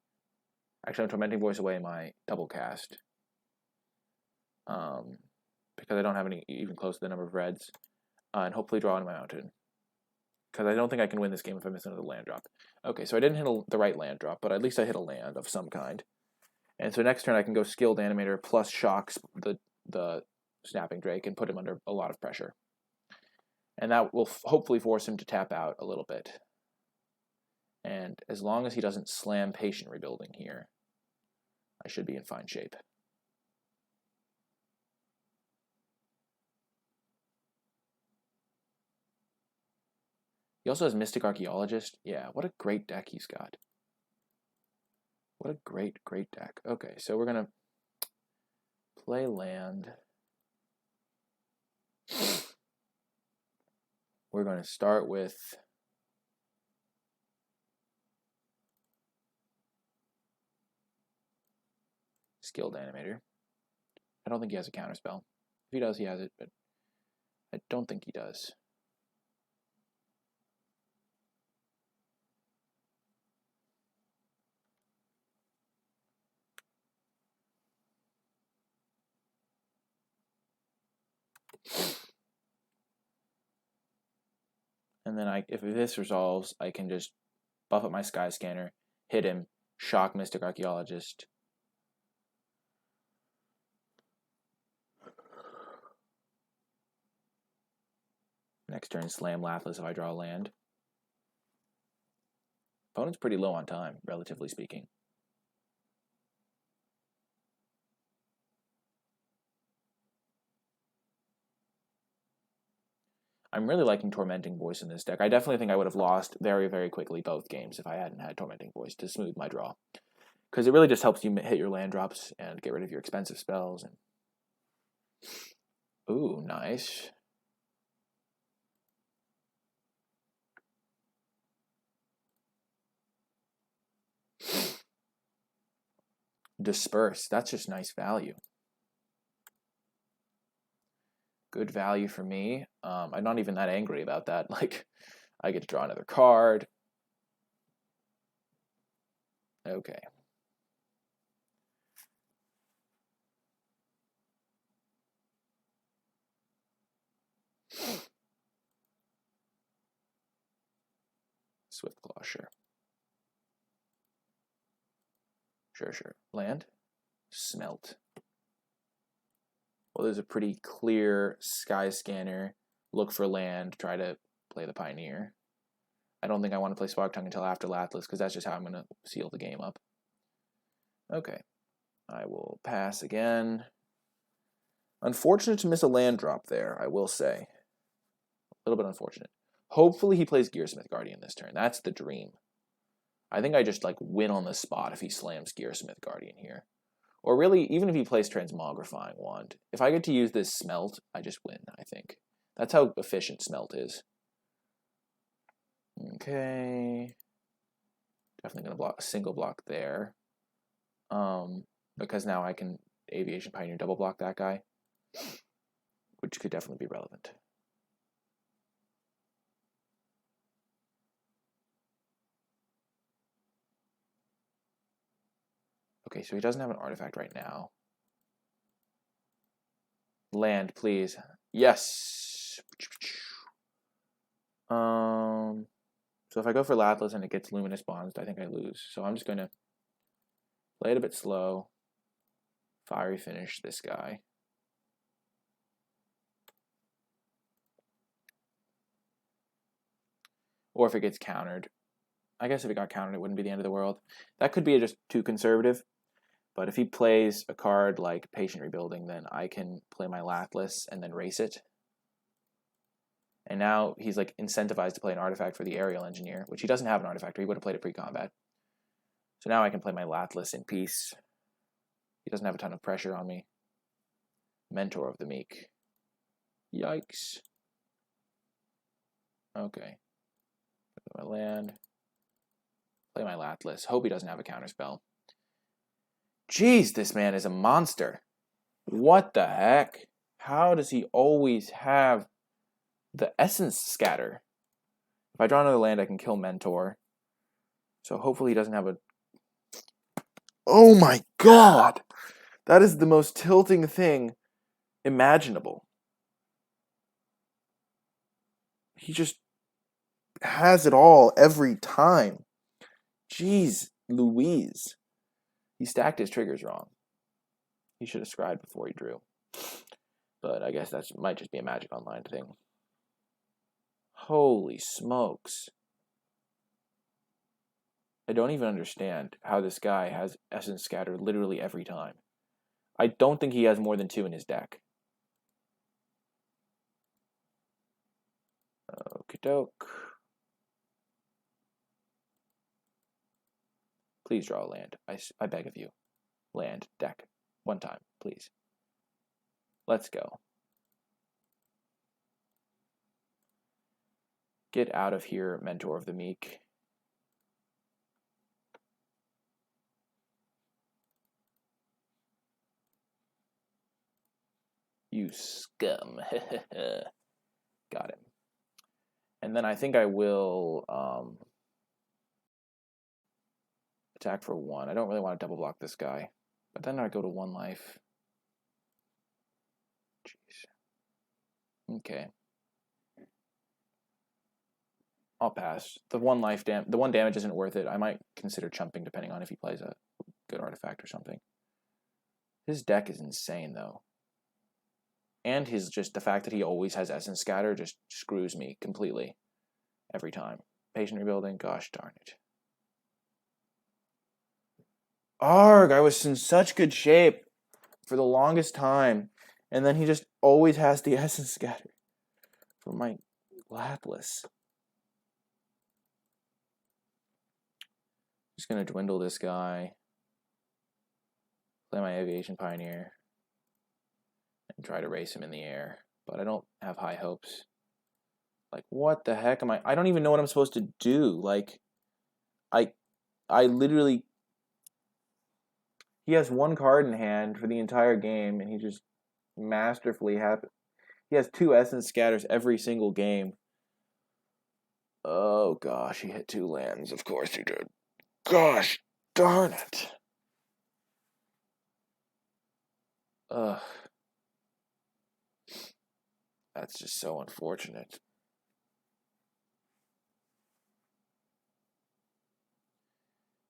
Actually, I'm Tormenting Voice away my Double Cast. Because I don't have any even close to the number of reds. And hopefully draw into my mountain. Because I don't think I can win this game if I miss another land drop. Okay, so I didn't hit the right land drop, but at least I hit a land of some kind. And so next turn I can go Skilled Animator plus shocks the Snapping Drake and put him under a lot of pressure. And that will hopefully force him to tap out a little bit. And as long as he doesn't slam Patient Rebuilding here, I should be in fine shape. He also has Mystic Archaeologist. Yeah, what a great deck he's got. What a great, great deck. Okay, so we're going to play land. We're going to start with Skilled Animator. I don't think he has a counterspell. If he does, he has it, but I don't think he does. And then if this resolves, I can just buff up my Sky Scanner, hit him, shock Mystic Archaeologist. Next turn, slam Lathliss if I draw a land. Opponent's pretty low on time, relatively speaking. I'm really liking Tormenting Voice in this deck. I definitely think I would have lost very, very quickly both games if I hadn't had Tormenting Voice to smooth my draw. Because it really just helps you hit your land drops and get rid of your expensive spells. And ooh, nice. Disperse. That's just nice value. Good value for me. I'm not even that angry about that. Like, I get to draw another card. Okay. Swiftclaw, sure. Sure. Land. Smelt. Well, there's a pretty clear Sky Scanner. Look for land. Try to play the Pioneer. I don't think I want to play Spark Tongue until after Lathliss, because that's just how I'm going to seal the game up. Okay. I will pass again. Unfortunate to miss a land drop there, I will say. A little bit unfortunate. Hopefully he plays Gearsmith Guardian this turn. That's the dream. I think I just like win on the spot if he slams Gearsmith Guardian here. Or really, even if he plays Transmogrifying Wand. If I get to use this Smelt, I just win, I think. That's how efficient Smelt is. Okay. Definitely going to block a single block there. Because now I can Aviation Pioneer double block that guy. Which could definitely be relevant. Okay, so he doesn't have an artifact right now. Land, please. Yes. So if I go for Lathliss and it gets Luminous Bonds, I think I lose. So I'm just going to play it a bit slow. Fiery Finish this guy. Or if it gets countered. I guess if it got countered, it wouldn't be the end of the world. That could be just too conservative. But if he plays a card like Patient Rebuilding, then I can play my Lathliss and then race it. And now he's like incentivized to play an artifact for the Aerial Engineer, which he doesn't have an artifact, or he would have played it pre-combat. So now I can play my Lathliss in peace. He doesn't have a ton of pressure on me. Mentor of the Meek. Yikes. Okay. Play my land. Play my Lathliss. Hope he doesn't have a counterspell. Jeez, this man is a monster. What the heck? How does he always have the Essence Scatter? If I draw another land, I can kill Mentor. So hopefully he doesn't have a... Oh my god! That is the most tilting thing imaginable. He just has it all every time. Jeez Louise. He stacked his triggers wrong. He should have scryed before he drew. But I guess that might just be a Magic Online thing. Holy smokes. I don't even understand how this guy has Essence Scatter literally every time. I don't think he has more than 2 in his deck. Okie doke. Please draw a land. I beg of you. Land, deck. 1 time, please. Let's go. Get out of here, Mentor of the Meek. You scum. Got him. And then I think I will attack for 1. I don't really want to double block this guy. But then I go to 1 life. Jeez. Okay. I'll pass. The 1 damage isn't worth it. I might consider chumping depending on if he plays a good artifact or something. His deck is insane though. And the fact that he always has Essence Scatter just screws me completely. Every time. Patient Rebuilding, gosh darn it. Arg, I was in such good shape for the longest time. And then he just always has the Essence Scatter for my Lathlis. Just gonna dwindle this guy. Play my Aviation Pioneer. And try to race him in the air. But I don't have high hopes. Like, what the heck am I don't even know what I'm supposed to do. Like, I literally... He has 1 card in hand for the entire game, and he just masterfully he has 2 Essence Scatters every single game. Oh gosh, he hit 2 lands. Of course he did. Gosh darn it. Ugh. That's just so unfortunate.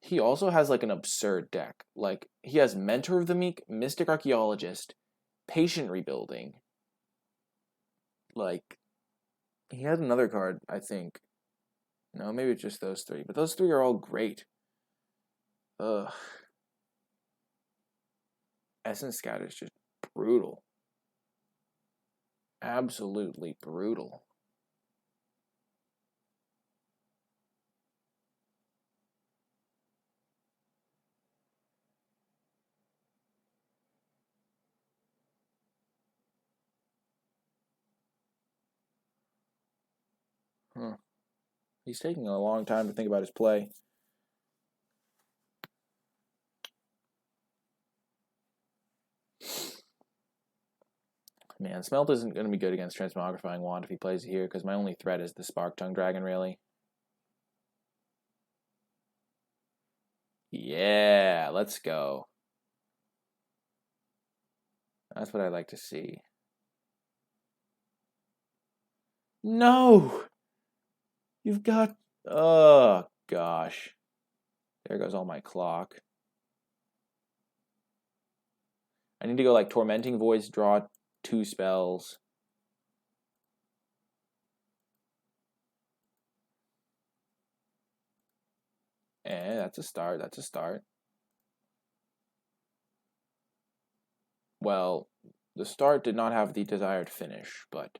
He also has like an absurd deck. Like, he has Mentor of the Meek, Mystic Archaeologist, Patient Rebuilding. Like, he has another card, I think. No, maybe it's just those 3. But those 3 are all great. Ugh. Essence Scatter is just brutal. Absolutely brutal. He's taking a long time to think about his play. Man, Smelt isn't going to be good against Transmogrifying Wand if he plays it here, because my only threat is the Spark Tongue Dragon, really. Yeah, let's go. That's what I like to see. No! You've got... Oh, gosh. There goes all my clock. I need to go like Tormenting Voice, draw 2 spells. That's a start. That's a start. Well, the start did not have the desired finish, but...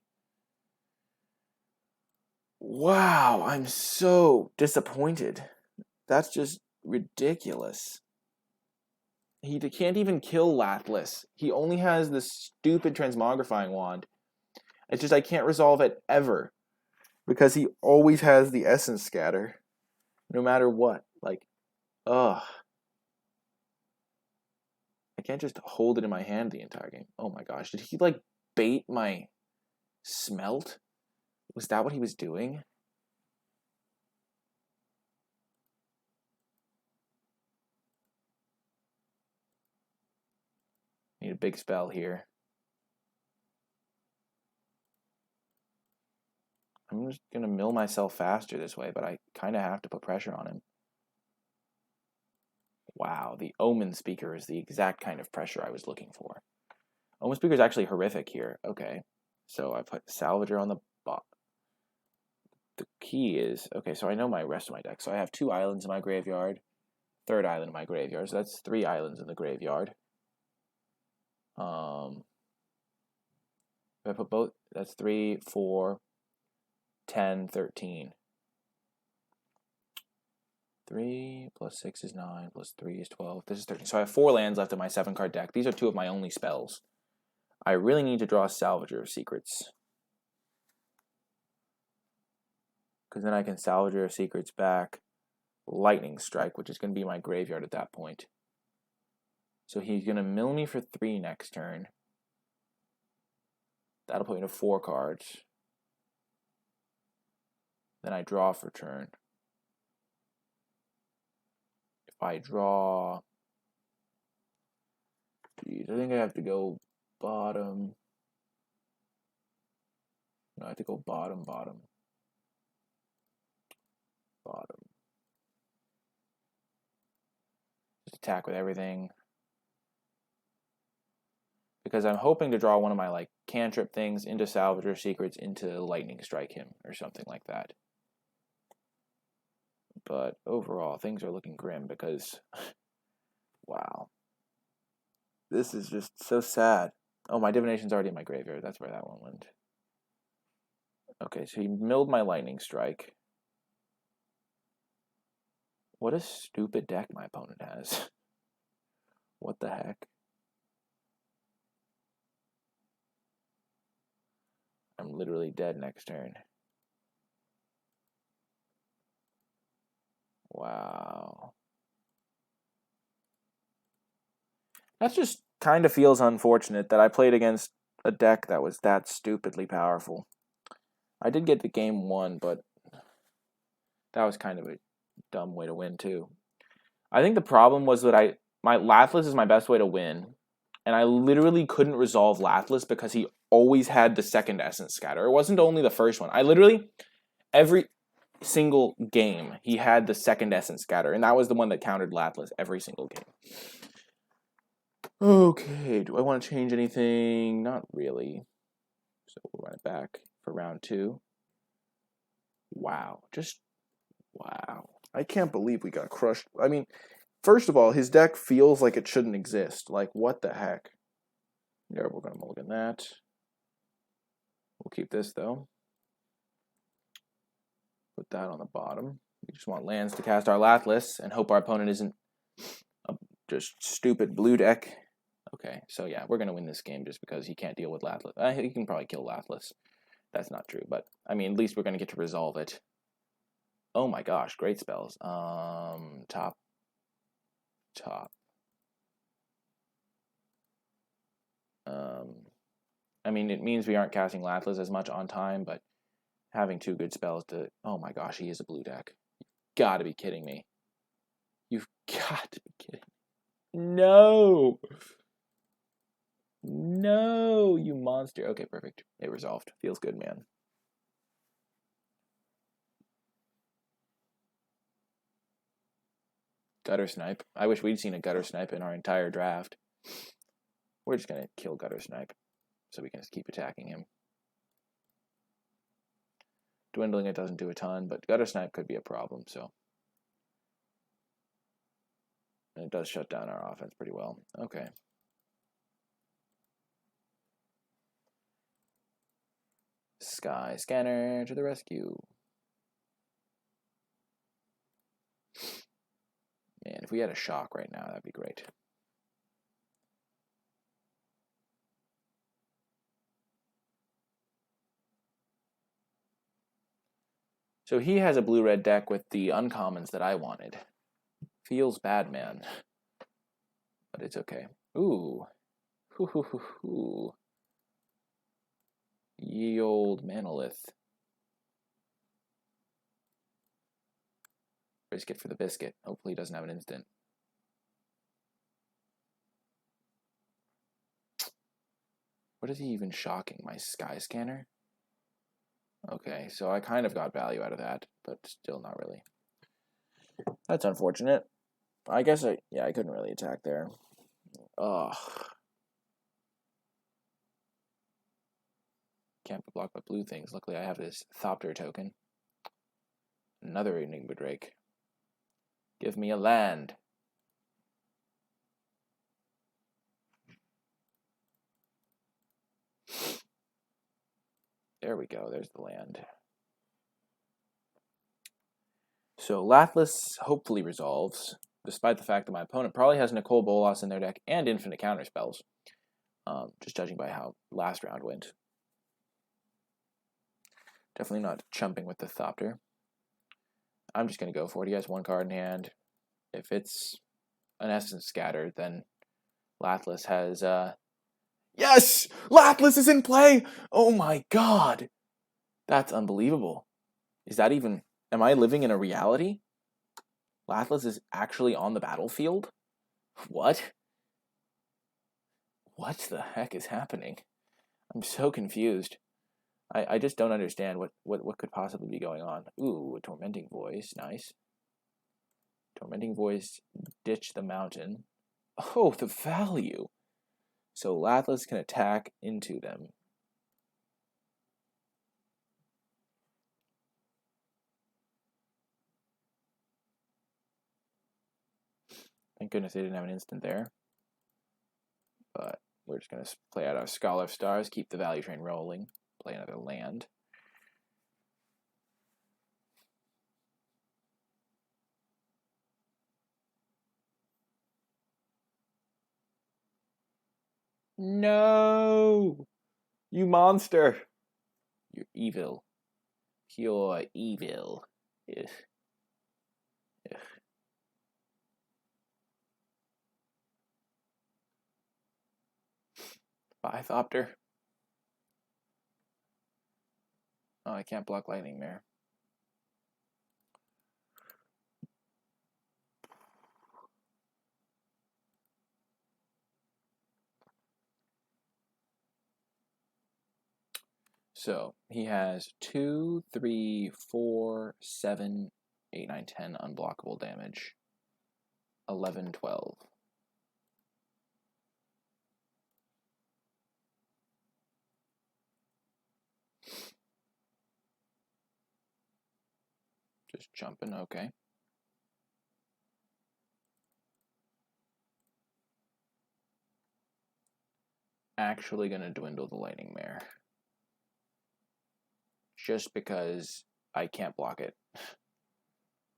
Wow, I'm so disappointed. That's just ridiculous. He can't even kill Lathlis. He only has this stupid Transmogrifying Wand. It's just I can't resolve it ever. Because he always has the Essence Scatter. No matter what. Like, ugh. I can't just hold it in my hand the entire game. Oh my gosh. Did he, like, bait my Smelt? Was that what he was doing? Need a big spell here. I'm just going to mill myself faster this way, but I kind of have to put pressure on him. Wow, the Omen Speaker is the exact kind of pressure I was looking for. Almost Speaker is actually horrific here. Okay. So I put Salvager on the bottom. The key is, okay, so I know my rest of my deck. So I have 2 islands in my graveyard, 3rd island in my graveyard. So that's 3 islands in the graveyard. If I put both, that's 3, 4, 10, 13. 3 plus 6 is 9, plus 3 is 12. This is 13. So I have 4 lands left in my 7-card deck. These are 2 of my only spells. I really need to draw Salvager of Secrets, because then I can Salvager of Secrets back Lightning Strike, which is going to be my graveyard at that point. So he's going to mill me for 3 next turn. That'll put me to 4 cards. Then I draw for turn. If I draw... Geez, I think I have to go bottom. No, I have to go bottom, bottom. Bottom. Just attack with everything. Because I'm hoping to draw one of my like cantrip things into Salvager Secrets into Lightning Strike him or something like that. But overall, things are looking grim because, wow. This is just so sad. Oh, my Divination's already in my graveyard. That's where that one went. Okay, so he milled my Lightning Strike. What a stupid deck my opponent has. What the heck? I'm literally dead next turn. Wow. That just kind of feels unfortunate that I played against a deck that was that stupidly powerful. I did get the game 1, but that was kind of a dumb way to win too. I think the problem was that my Lathless is my best way to win, and I literally couldn't resolve Lathless because he always had the second Essence Scatter. It wasn't only the first one. I literally, every single game, he had the second Essence Scatter, and that was the one that countered Lathless every single game. Okay, do I want to change anything? Not really. So we'll run it back for round 2. Wow, just wow. I can't believe we got crushed. I mean, first of all, his deck feels like it shouldn't exist. Like, what the heck? Yeah, we're going to mulligan that. We'll keep this, though. Put that on the bottom. We just want lands to cast our Lathless and hope our opponent isn't a just stupid blue deck. Okay, so yeah, we're going to win this game just because he can't deal with Lathless. He can probably kill Lathless. That's not true, but, I mean, at least we're going to get to resolve it. Oh my gosh, great spells. Top. I mean, it means we aren't casting Lathless as much on time, but having 2 good spells to... Oh my gosh, he is a blue deck. You've got to be kidding me. You've got to be kidding me. No! No, you monster. Okay, perfect. It resolved. Feels good, man. Gutter Snipe. I wish we'd seen a Gutter Snipe in our entire draft. We're just going to kill Gutter Snipe so we can just keep attacking him. Dwindling it doesn't do a ton, but Gutter Snipe could be a problem, so. And it does shut down our offense pretty well. Okay. Sky Scanner to the rescue. Man, if we had a shock right now, that'd be great. So he has a blue-red deck with the uncommons that I wanted. Feels bad, man. But it's okay. Ooh. Hoo hoo hoo hoo. Ye old Manolith. Risk it for the biscuit. Hopefully he doesn't have an instant. What is he even shocking? My Sky Scanner? Okay, so I kind of got value out of that, but still not really. That's unfortunate. I guess I couldn't really attack there. Ugh. Can't be blocked by blue things. Luckily, I have this Thopter token. Another Enigma Drake. Give me a land. There we go. There's the land. So Lathliss hopefully resolves, despite the fact that my opponent probably has NicolaiBolas in their deck and infinite counterspells. Just judging by how last round went. Definitely not chumping with the Thopter. I'm just going to go for it. He has one card in hand. If it's an Essence Scattered, then Lathliss has... Yes! Lathliss is in play! Oh my god! That's unbelievable. Is that even... Am I living in a reality? Lathliss is actually on the battlefield? What? What the heck is happening? I'm so confused. I just don't understand what could possibly be going on. Ooh, a Tormenting Voice. Nice. Tormenting Voice, ditch the mountain. Oh, the value! So Lathliss can attack into them. Thank goodness they didn't have an instant there. But we're just going to play out our Scholar of Stars, keep the value train rolling, play another land. No! You monster! You're evil. Pure evil. Ugh. Ugh. Bye, Thopter. Oh, I can't block Lightning Mare. So he has 2, 3, 4, 7, 8, 9, 10 unblockable damage. 11, 12. Just jumping, okay. Actually gonna dwindle the Lightning Mare. Just because I can't block it.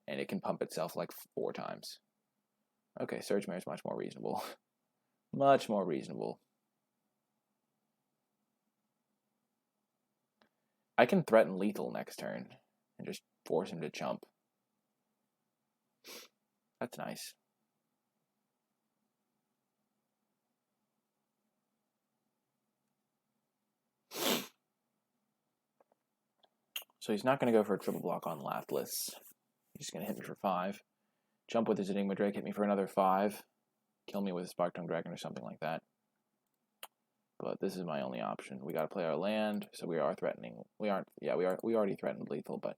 And it can pump itself like 4 times. Okay, Surge Mare is much more reasonable. Much more reasonable. I can threaten lethal next turn and just force him to chump. That's nice. So he's not going to go for a triple block on Lathliss. He's going to hit me for 5. Jump with his Enigma Drake, hit me for another 5. Kill me with a Sparktongue Dragon or something like that. But this is my only option. We got to play our land, so we are threatening. We aren't. Yeah, we already threatened lethal, but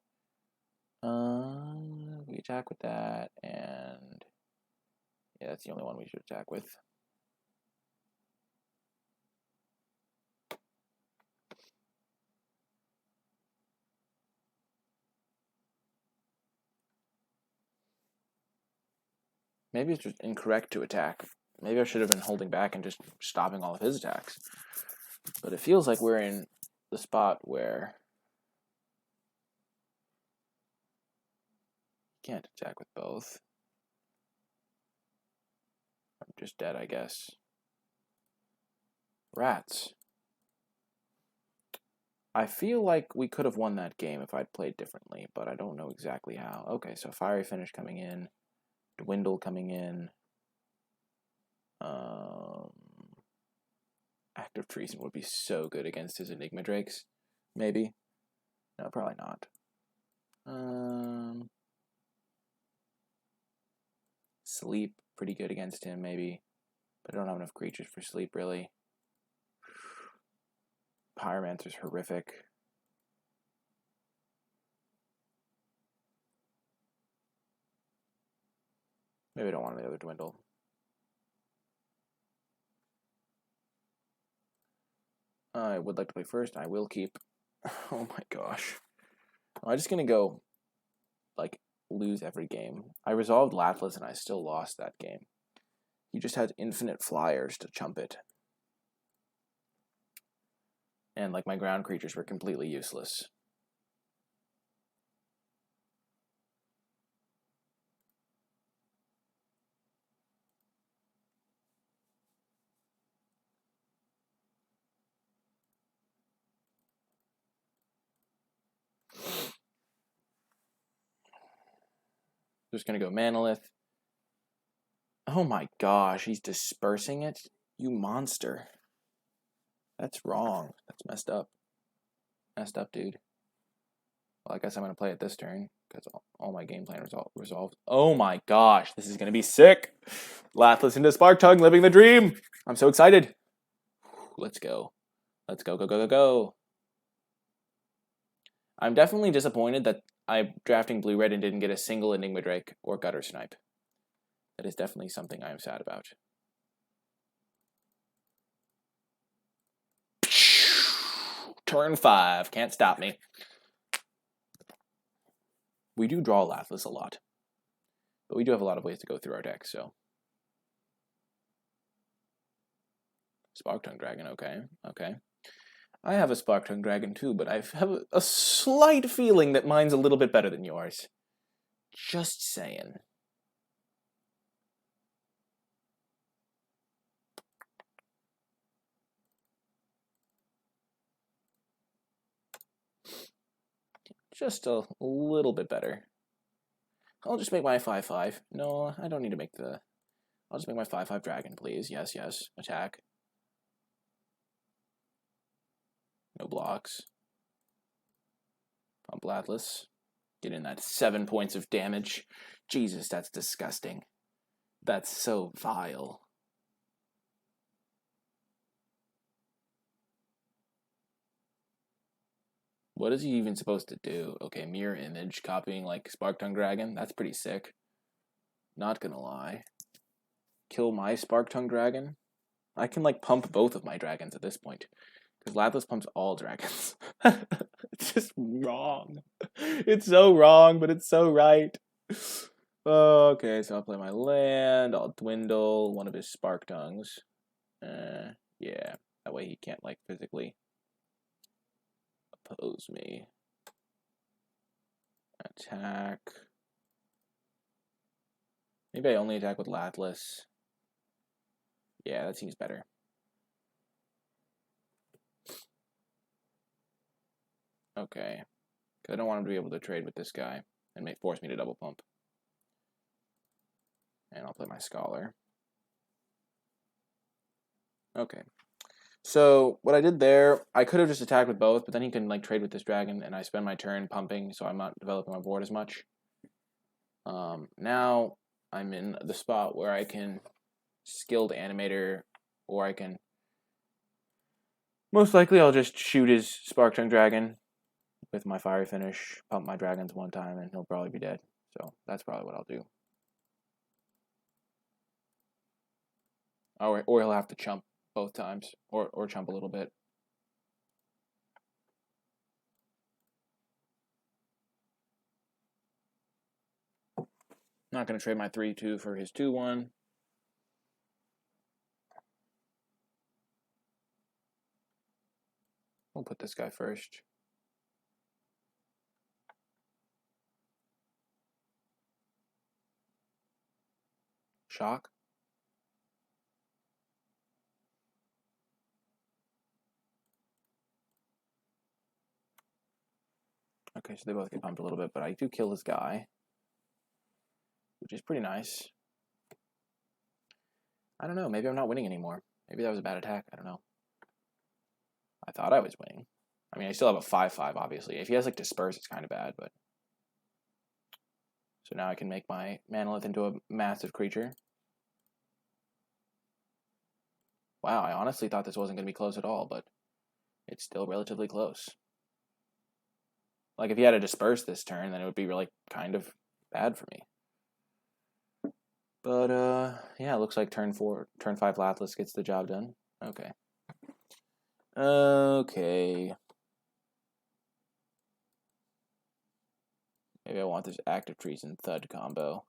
we attack with that, and yeah, that's the only one we should attack with. Maybe it's just incorrect to attack. Maybe I should have been holding back and just stopping all of his attacks. But it feels like we're in the spot where you can't attack with both. I'm just dead, I guess. Rats. I feel like we could have won that game if I'd played differently, but I don't know exactly how. Okay, so Fiery Finish coming in. Dwindle coming in. Act of Treason would be so good against his Enigma Drakes. Maybe. No, probably not. Sleep, pretty good against him, maybe. But I don't have enough creatures for sleep, really. Pyromancer's horrific. Maybe I don't want the other Dwindle. I would like to play first. I will keep. Oh my gosh. Am I just going to go, like, lose every game? I resolved Latless and I still lost that game. He just had infinite flyers to chump it. And, like, my ground creatures were completely useless. Just going to go Manalith. Oh my gosh, he's dispersing it? You monster. That's wrong. That's messed up. Messed up, dude. Well, I guess I'm going to play it this turn, because all my game plan resolved. Oh my gosh, this is going to be sick. Latless into Spark Tongue, living the dream. I'm so excited. Let's go. Let's go, go, go, go, go. I'm definitely disappointed that I'm drafting Blue-Red and didn't get a single Enigma Drake or Gutter Snipe. That is definitely something I am sad about. Turn 5. Can't stop me. We do draw Latless a lot. But we do have a lot of ways to go through our deck, so. Spark-Tongue Dragon, okay. Okay. I have a Spark-Tongue Dragon too, but I have a slight feeling that mine's a little bit better than yours. Just saying. Just a little bit better. I'll just make my 5/5. No, I don't need to make the... I'll just make my 5/5 dragon, please. Yes, yes. Attack. No blocks. Pump Latless. Get in that 7 points of damage. Jesus, that's disgusting. That's so vile. What is he even supposed to do? Okay, mirror image, copying like Spark-Tongue Dragon. That's pretty sick. Not gonna lie. Kill my Spark-Tongue Dragon? I can like pump both of my dragons at this point. Because Latless pumps all dragons. It's just wrong. It's so wrong, but it's so right. Okay, so I'll play my land. I'll dwindle one of his Spark-Tongues. Yeah, that way he can't like physically oppose me. Attack. Maybe I only attack with Latless. Yeah, that seems better. Okay. Because I don't want him to be able to trade with this guy and force me to double pump. And I'll play my Scholar. Okay. So what I did there, I could have just attacked with both, but then he can like trade with this dragon, and I spend my turn pumping, so I'm not developing my board as much. Now I'm in the spot where I can skilled animator, or I can most likely I'll just shoot his Spark-Tongue Dragon with my Fiery Finish, pump my dragons one time, and he'll probably be dead. So that's probably what I'll do. Or he'll have to chump both times, or chump a little bit. Not going to trade my 3/2 for his 2/1. We'll put this guy first. Shock. Okay, so they both get pumped a little bit, but I do kill this guy, which is pretty nice. I don't know, maybe I'm not winning anymore. Maybe that was a bad attack, I don't know. I thought I was winning. I mean, I still have a 5/5, obviously. If he has, like, Disperse, it's kind of bad, but... So now I can make my Manalith into a massive creature. Wow, I honestly thought this wasn't going to be close at all, but it's still relatively close. Like, if he had to Disperse this turn, then it would be really kind of bad for me. But, yeah, it looks like turn 5 Latless gets the job done. Okay. Okay. Maybe I want this active treason thud combo.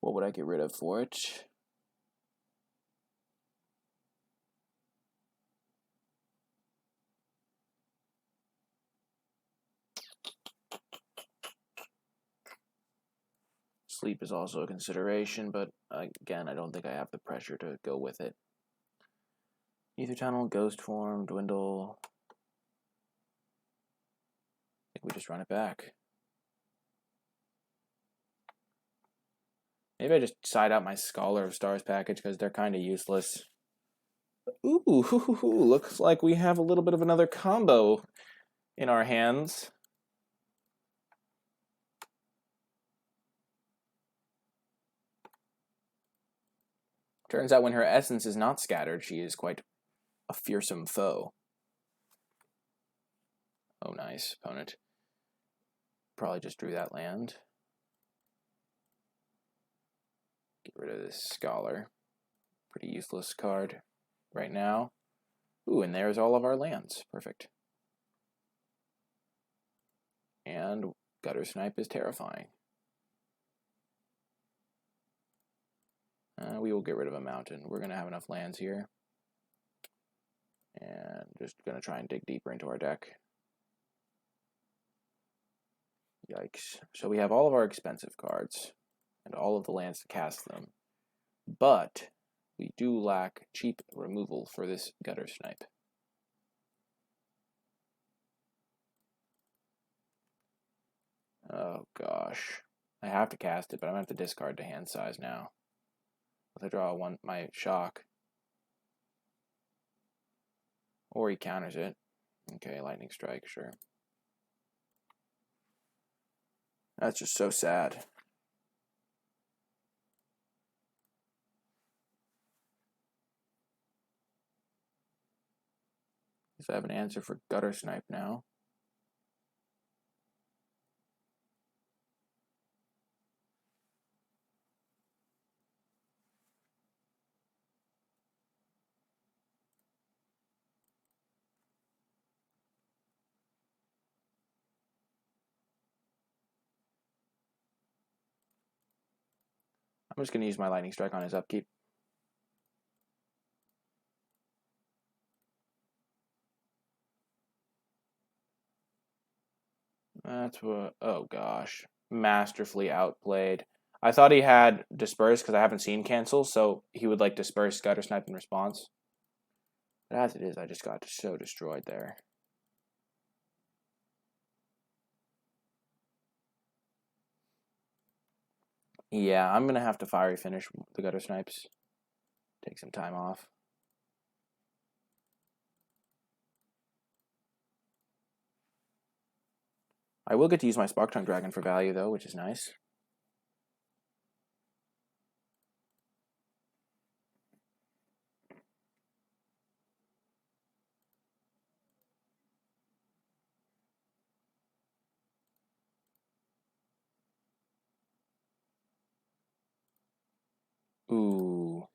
What would I get rid of for it? Sleep is also a consideration, but again, I don't think I have the pressure to go with it. Ether Tunnel, Ghost Form, Dwindle. I think we just run it back. Maybe I just side out my Scholar of Stars package because they're kind of useless. Ooh, looks like we have a little bit of another combo in our hands. Turns out when her essence is not scattered, she is quite a fearsome foe. Oh, nice, opponent. Probably just drew that land. Get rid of this Scholar. Pretty useless card right now. Ooh, and there's all of our lands. Perfect. And Gutter Snipe is terrifying. We will get rid of a mountain. We're going to have enough lands here. And just going to try and dig deeper into our deck. Yikes. So we have all of our expensive cards and all of the lands to cast them. But we do lack cheap removal for this Gutter Snipe. Oh gosh. I have to cast it, but I'm going to have to discard to hand size now. If I draw my shock. Or he counters it. Okay, Lightning Strike, sure. That's just so sad. Guess I have an answer for Gutter Snipe now. I'm just going to use my Lightning Strike on his upkeep. That's what... Oh, gosh. Masterfully outplayed. I thought he had Disperse because I haven't seen Cancel, so he would, like, Disperse Gutter Snipe in response. But as it is, I just got so destroyed there. Yeah, I'm going to have to Fiery Finish the Gutter Snipes. Take some time off. I will get to use my Spark Tongue Dragon for value, though, which is nice. Ooh.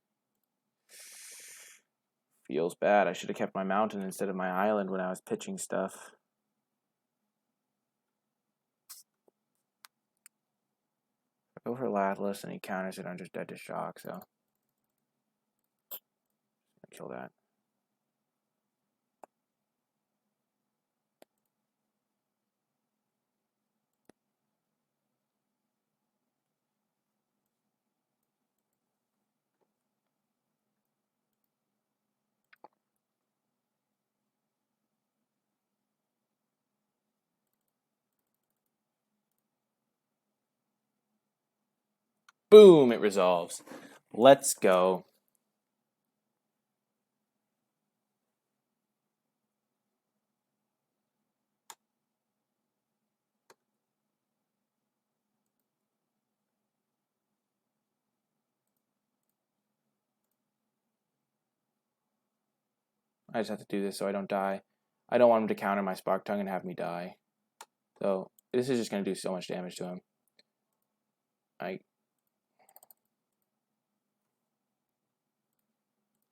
Feels bad. I should have kept my mountain instead of my island when I was pitching stuff. I go for Latlas and he counters it, I'm just dead to shock, so I'll kill that. Boom, it resolves. Let's go. I just have to do this so I don't die. I don't want him to counter my Spark Tongue and have me die. So this is just going to do so much damage to him.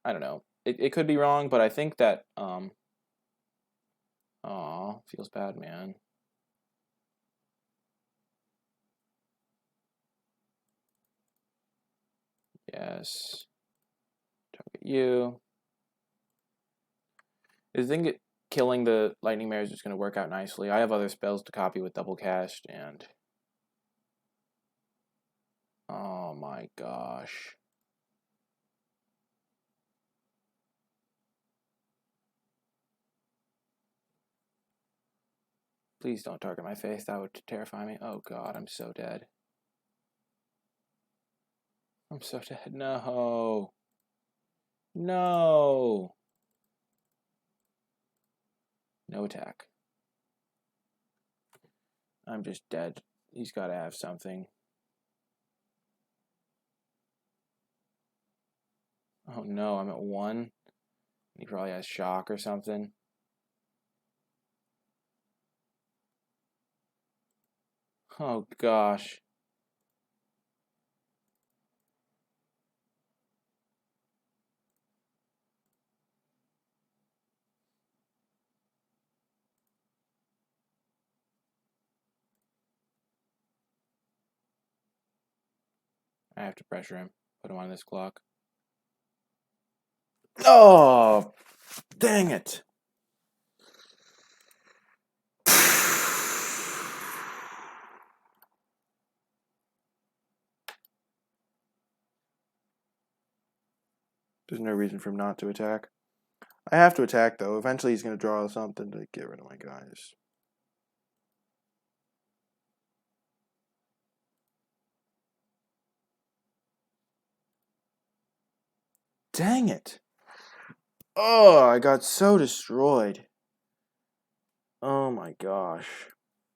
I don't know. It could be wrong, but I think that aw, feels bad, man. Yes. Target you. I think killing the lightning mare is just going to work out nicely. I have other spells to copy with double cast, and oh my gosh. Please don't target my face. That would terrify me. Oh god, I'm so dead. I'm so dead. No. No. No attack. I'm just dead. He's got to have something. Oh no, I'm at 1. He probably has shock or something. Oh gosh. I have to pressure him. Put him on this clock. Oh, dang it. There's no reason for him not to attack. I have to attack, though. Eventually he's going to draw something to get rid of my guys. Dang it. Oh, I got so destroyed. Oh my gosh.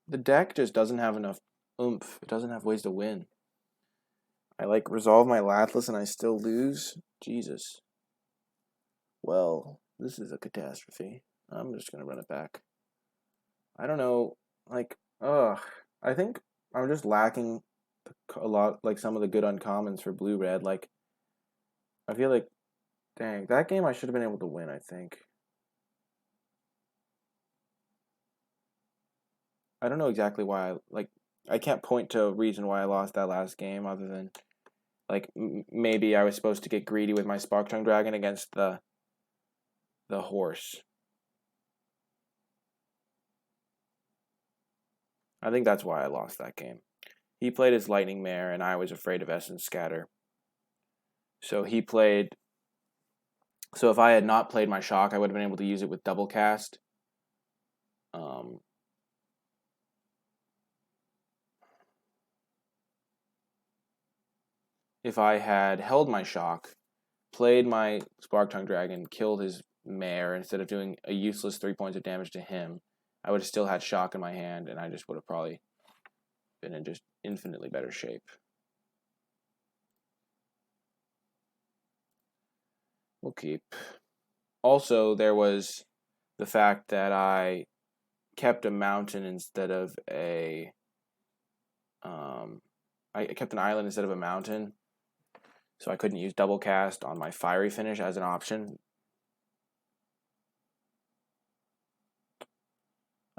The deck just doesn't have enough oomph. It doesn't have ways to win. I like resolve my Lathlis and I still lose? Jesus. Well, this is a catastrophe. I'm just gonna run it back. I don't know, like, ugh. I think I'm just lacking a lot, like some of the good uncommons for blue-red. Like, I feel like, dang, that game I should have been able to win, I think. I don't know exactly why, I can't point to a reason why I lost that last game other than, like, maybe I was supposed to get greedy with my Spark Tongue Dragon against the horse. I think that's why I lost that game. He played his Lightning Mare, and I was afraid of Essence Scatter. So he played... So if I had not played my Shock, I would have been able to use it with Double Cast. If I had held my Shock, played my Spark Tongue Dragon, killed his mare instead of doing a useless 3 points of damage to him, I would have still had Shock in my hand, and I just would have probably been in just infinitely better shape. We'll keep. Also, there was the fact that I kept a mountain instead of a... I kept an island instead of a mountain, so I couldn't use Double Cast on my Fiery Finish as an option.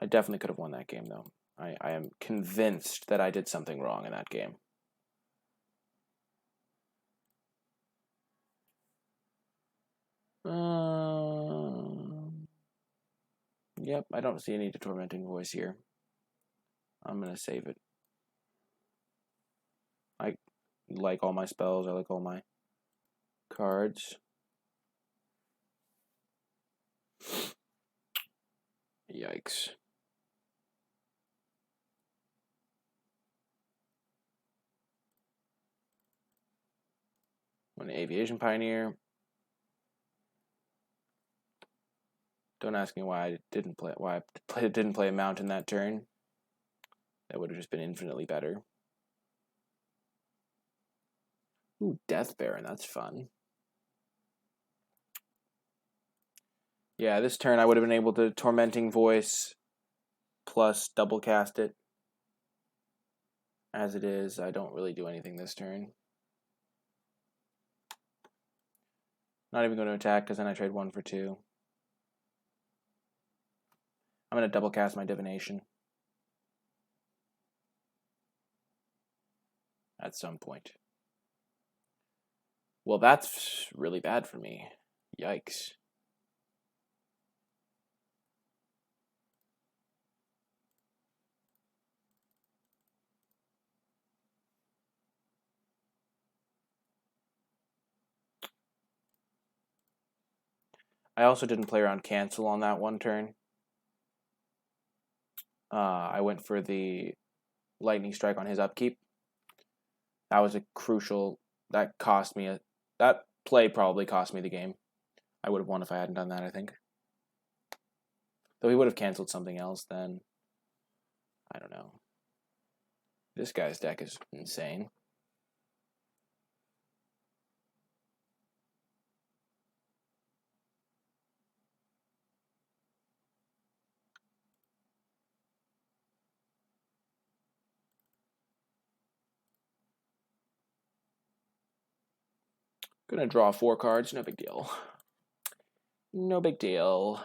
I definitely could have won that game, though. I am convinced that I did something wrong in that game. Yep, I don't see any Tormenting Voice here. I'm going to save it. I like all my spells. I like all my cards. Yikes. I'm an Aviation Pioneer. Don't ask me why I didn't play a mountain that turn. That would have just been infinitely better. Ooh, Death Baron, that's fun. Yeah, this turn I would have been able to Tormenting Voice plus double cast it. As it is, I don't really do anything this turn. Not even going to attack because then I trade 1 for 2. I'm going to double cast my divination at some point. Well, that's really bad for me. Yikes. I also didn't play around cancel on that one turn. I went for the lightning strike on his upkeep. That was a crucial. That cost me that play probably cost me the game. I would have won if I hadn't done that, I think. Though he would have canceled something else then. I don't know. This guy's deck is insane. Gonna draw 4 cards, no big deal. No big deal.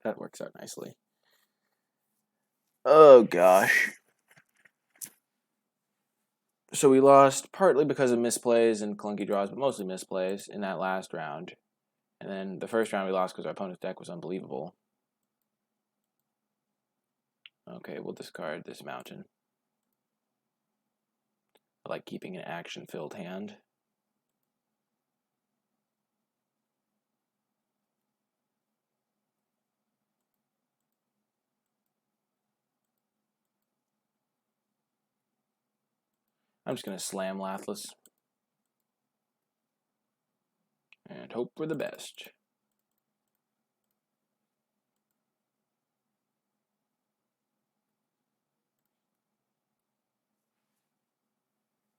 That works out nicely. Oh gosh. So we lost partly because of misplays and clunky draws, but mostly misplays in that last round. And then the first round we lost because our opponent's deck was unbelievable. Okay, we'll discard this mountain. I like keeping an action-filled hand. I'm just going to slam Lathless. And hope for the best.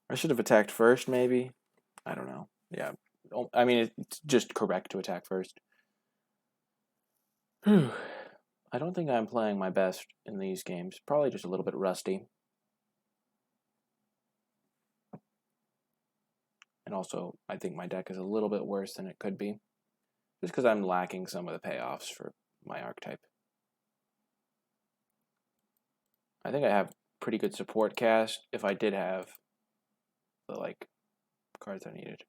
I should have attacked first, maybe. I don't know. Yeah. I mean, it's just correct to attack first. Whew. I don't think I'm playing my best in these games. Probably just a little bit rusty. And also, I think my deck is a little bit worse than it could be. Just because I'm lacking some of the payoffs for my archetype. I think I have pretty good support cast if I did have the, like, cards I needed.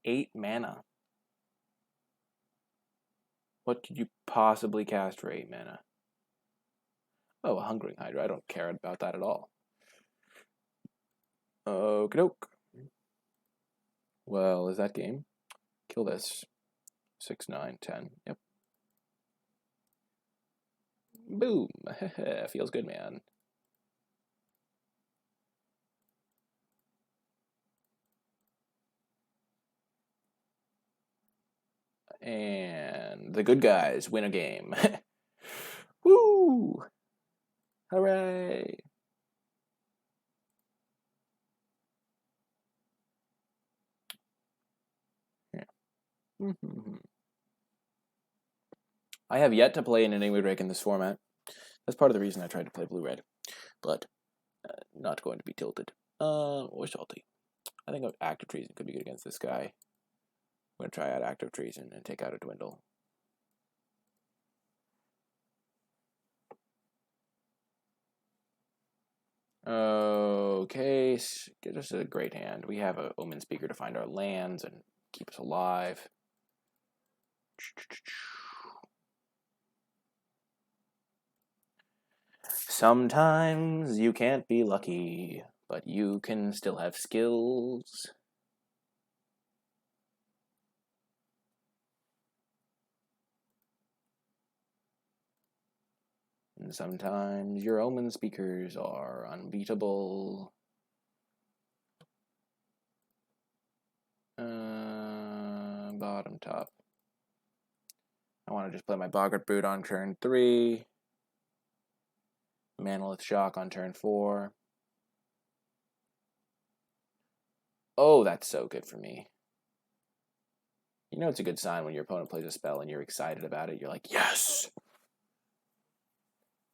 8 mana. What could you possibly cast for 8 mana? Oh, a Hungering Hydra. I don't care about that at all. Okie doke. Well, is that game? Kill this. 6, 9, 10. Yep. Boom. Feels good, man. And the good guys win a game. Woo! Hooray! Yeah. I have yet to play an Enigma Drake in this format. That's part of the reason I tried to play Blue-Red. But not going to be tilted. Or salty. I think Active Treason could be good against this guy. I'm going to try out Active Treason and take out a Dwindle. Okay, get us a great hand. We have a Omen Speaker to find our lands and keep us alive. Sometimes you can't be lucky, but you can still have skills. And sometimes your Omen Speakers are unbeatable. Bottom top. I want to just play my Boggart Boot on turn 3. Manolith Shock on turn 4. Oh, that's so good for me. You know it's a good sign when your opponent plays a spell and you're excited about it. You're like, yes!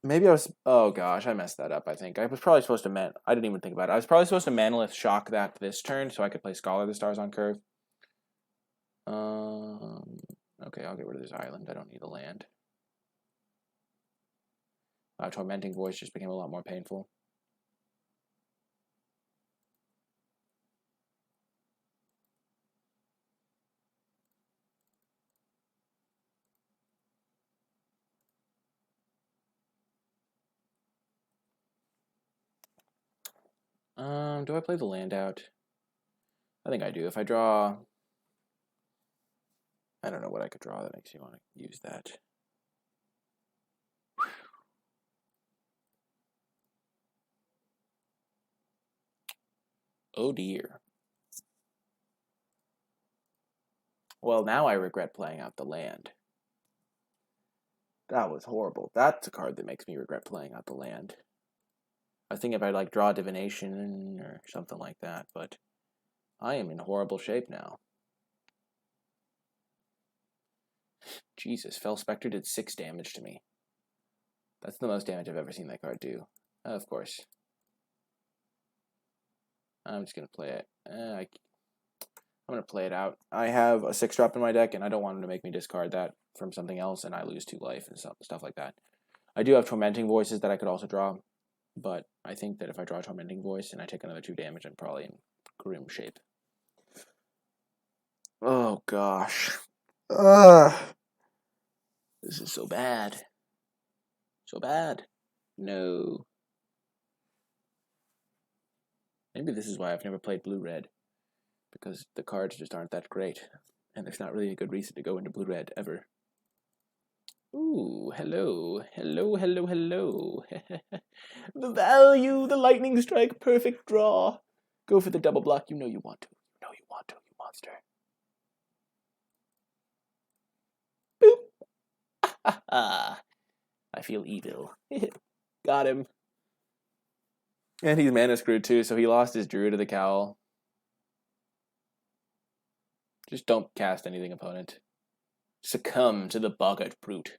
Maybe I was... Oh, gosh, I messed that up, I think. I was probably supposed to... I didn't even think about it. I was probably supposed to Manalith Shock that this turn so I could play Scholar the Stars on curve. Okay, I'll get rid of this island. I don't need the land. Tormenting Voice just became a lot more painful. Do I play the land out? I think I do. If I draw... I don't know what I could draw that makes you want to use that. Oh dear. Well, now I regret playing out the land. That was horrible. That's a card that makes me regret playing out the land. I think if I'd like draw Divination or something like that, but I am in horrible shape now. Jesus, Fell Spectre did 6 damage to me. That's the most damage I've ever seen that card do. Of course. I'm just going to play it. I'm going to play it out. I have a 6-drop in my deck, and I don't want him to make me discard that from something else, and I lose 2 life and stuff like that. I do have Tormenting Voices that I could also draw, but I think that if I draw a Tormenting Voice and I take another 2 damage, I'm probably in grim shape. Oh, gosh. This is so bad. So bad. No. Maybe this is why I've never played blue-red. Because the cards just aren't that great. And there's not really a good reason to go into blue-red ever. Ooh, hello. Hello, hello, hello. The value, the lightning strike, perfect draw. Go for the double block. You know you want to. You know you want to, you monster. Boop. I feel evil. Got him. And he's mana screwed too, so he lost his Druid of the Cowl. Just don't cast anything, opponent. Succumb to the boggart brute.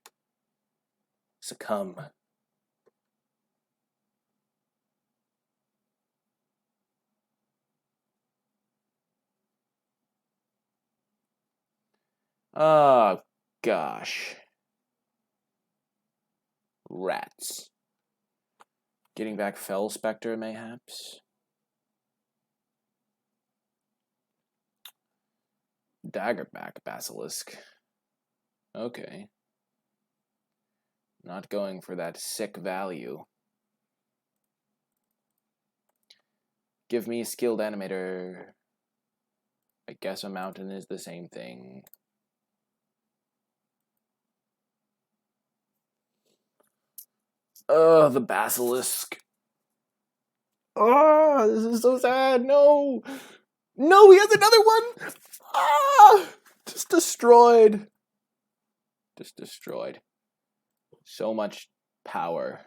Succumb. Oh, gosh. Rats. Getting back Fell Spectre, mayhaps? Daggerback Basilisk. Okay. Not going for that sick value. Give me Skilled Animator. I guess a mountain is the same thing. The Basilisk. Oh, this is so sad. No. No, he has another one. Just destroyed. Just destroyed. So much power.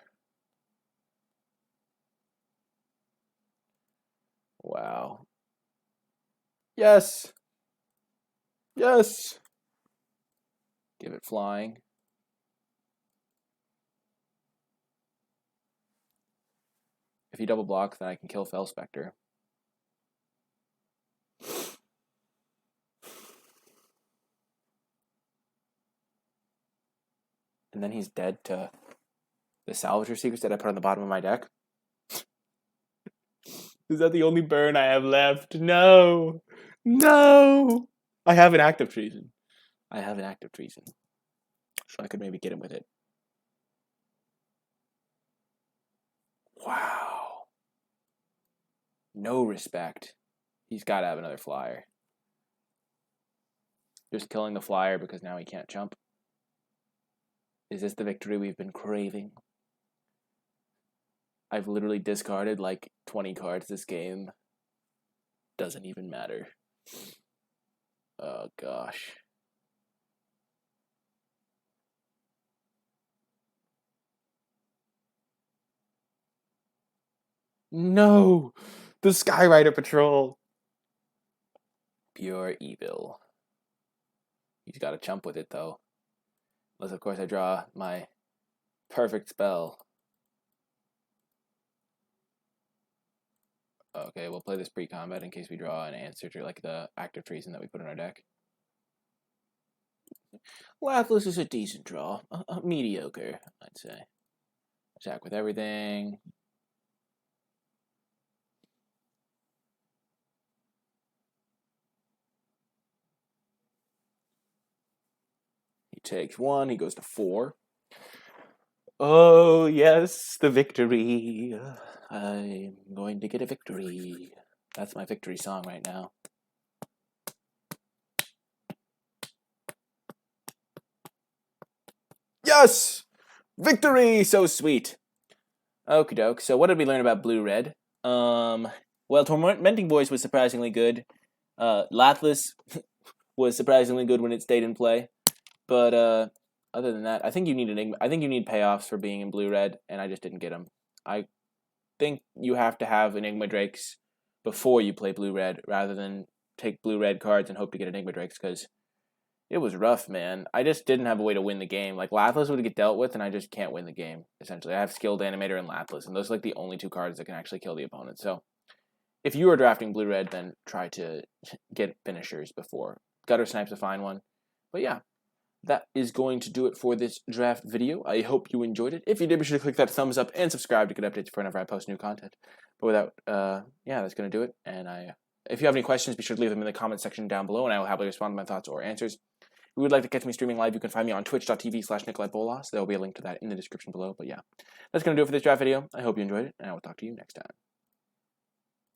Wow. Yes. Yes. Give it flying. If he double blocks, then I can kill Fell Spectre. And then he's dead to the Salvager Secrets that I put on the bottom of my deck. Is that the only burn I have left? No! No! I have an Act of Treason. I have an Act of Treason. So I could maybe get him with it. Wow. No respect. He's got to have another flyer. Just killing the flyer because now he can't jump. Is this the victory we've been craving? I've literally discarded like 20 cards this game. Doesn't even matter. Oh gosh. No! The Skyrider Patrol! Pure evil. He's got to chump with it, though. Unless, of course, I draw my perfect spell. Okay, we'll play this pre-combat in case we draw an answer to, like, the active treason that we put in our deck. Lathliss is a decent draw. Mediocre, I'd say. Attack with everything. He takes 1, he goes to 4. Oh, yes, the victory. I'm going to get a victory. That's my victory song right now. Yes! Victory! So sweet. Okie doke. So what did we learn about blue-red? Well, Tormenting Voice was surprisingly good. Lathliss was surprisingly good when it stayed in play. But other than that, I think you need Enigma. I think you need payoffs for being in blue-red, and I just didn't get them. I think you have to have Enigma Drakes before you play blue-red, rather than take blue-red cards and hope to get Enigma Drakes, because it was rough, man. I just didn't have a way to win the game. Like, Lathliss would get dealt with, and I just can't win the game, essentially. I have Skilled Animator and Lathliss, and those are like the only 2 cards that can actually kill the opponent. So, if you are drafting blue-red, then try to get finishers before. Gutter Snipe's a fine one. But yeah, that is going to do it for this draft video. I hope you enjoyed it. If you did, be sure to click that thumbs up and subscribe to get updates for whenever I post new content. But without, yeah, that's going to do it. And if you have any questions, be sure to leave them in the comment section down below, and I will happily respond to my thoughts or answers. If you would like to catch me streaming live, you can find me on twitch.tv/NicolaiBolas. There will be a link to that in the description below. But yeah, that's going to do it for this draft video. I hope you enjoyed it, and I will talk to you next time.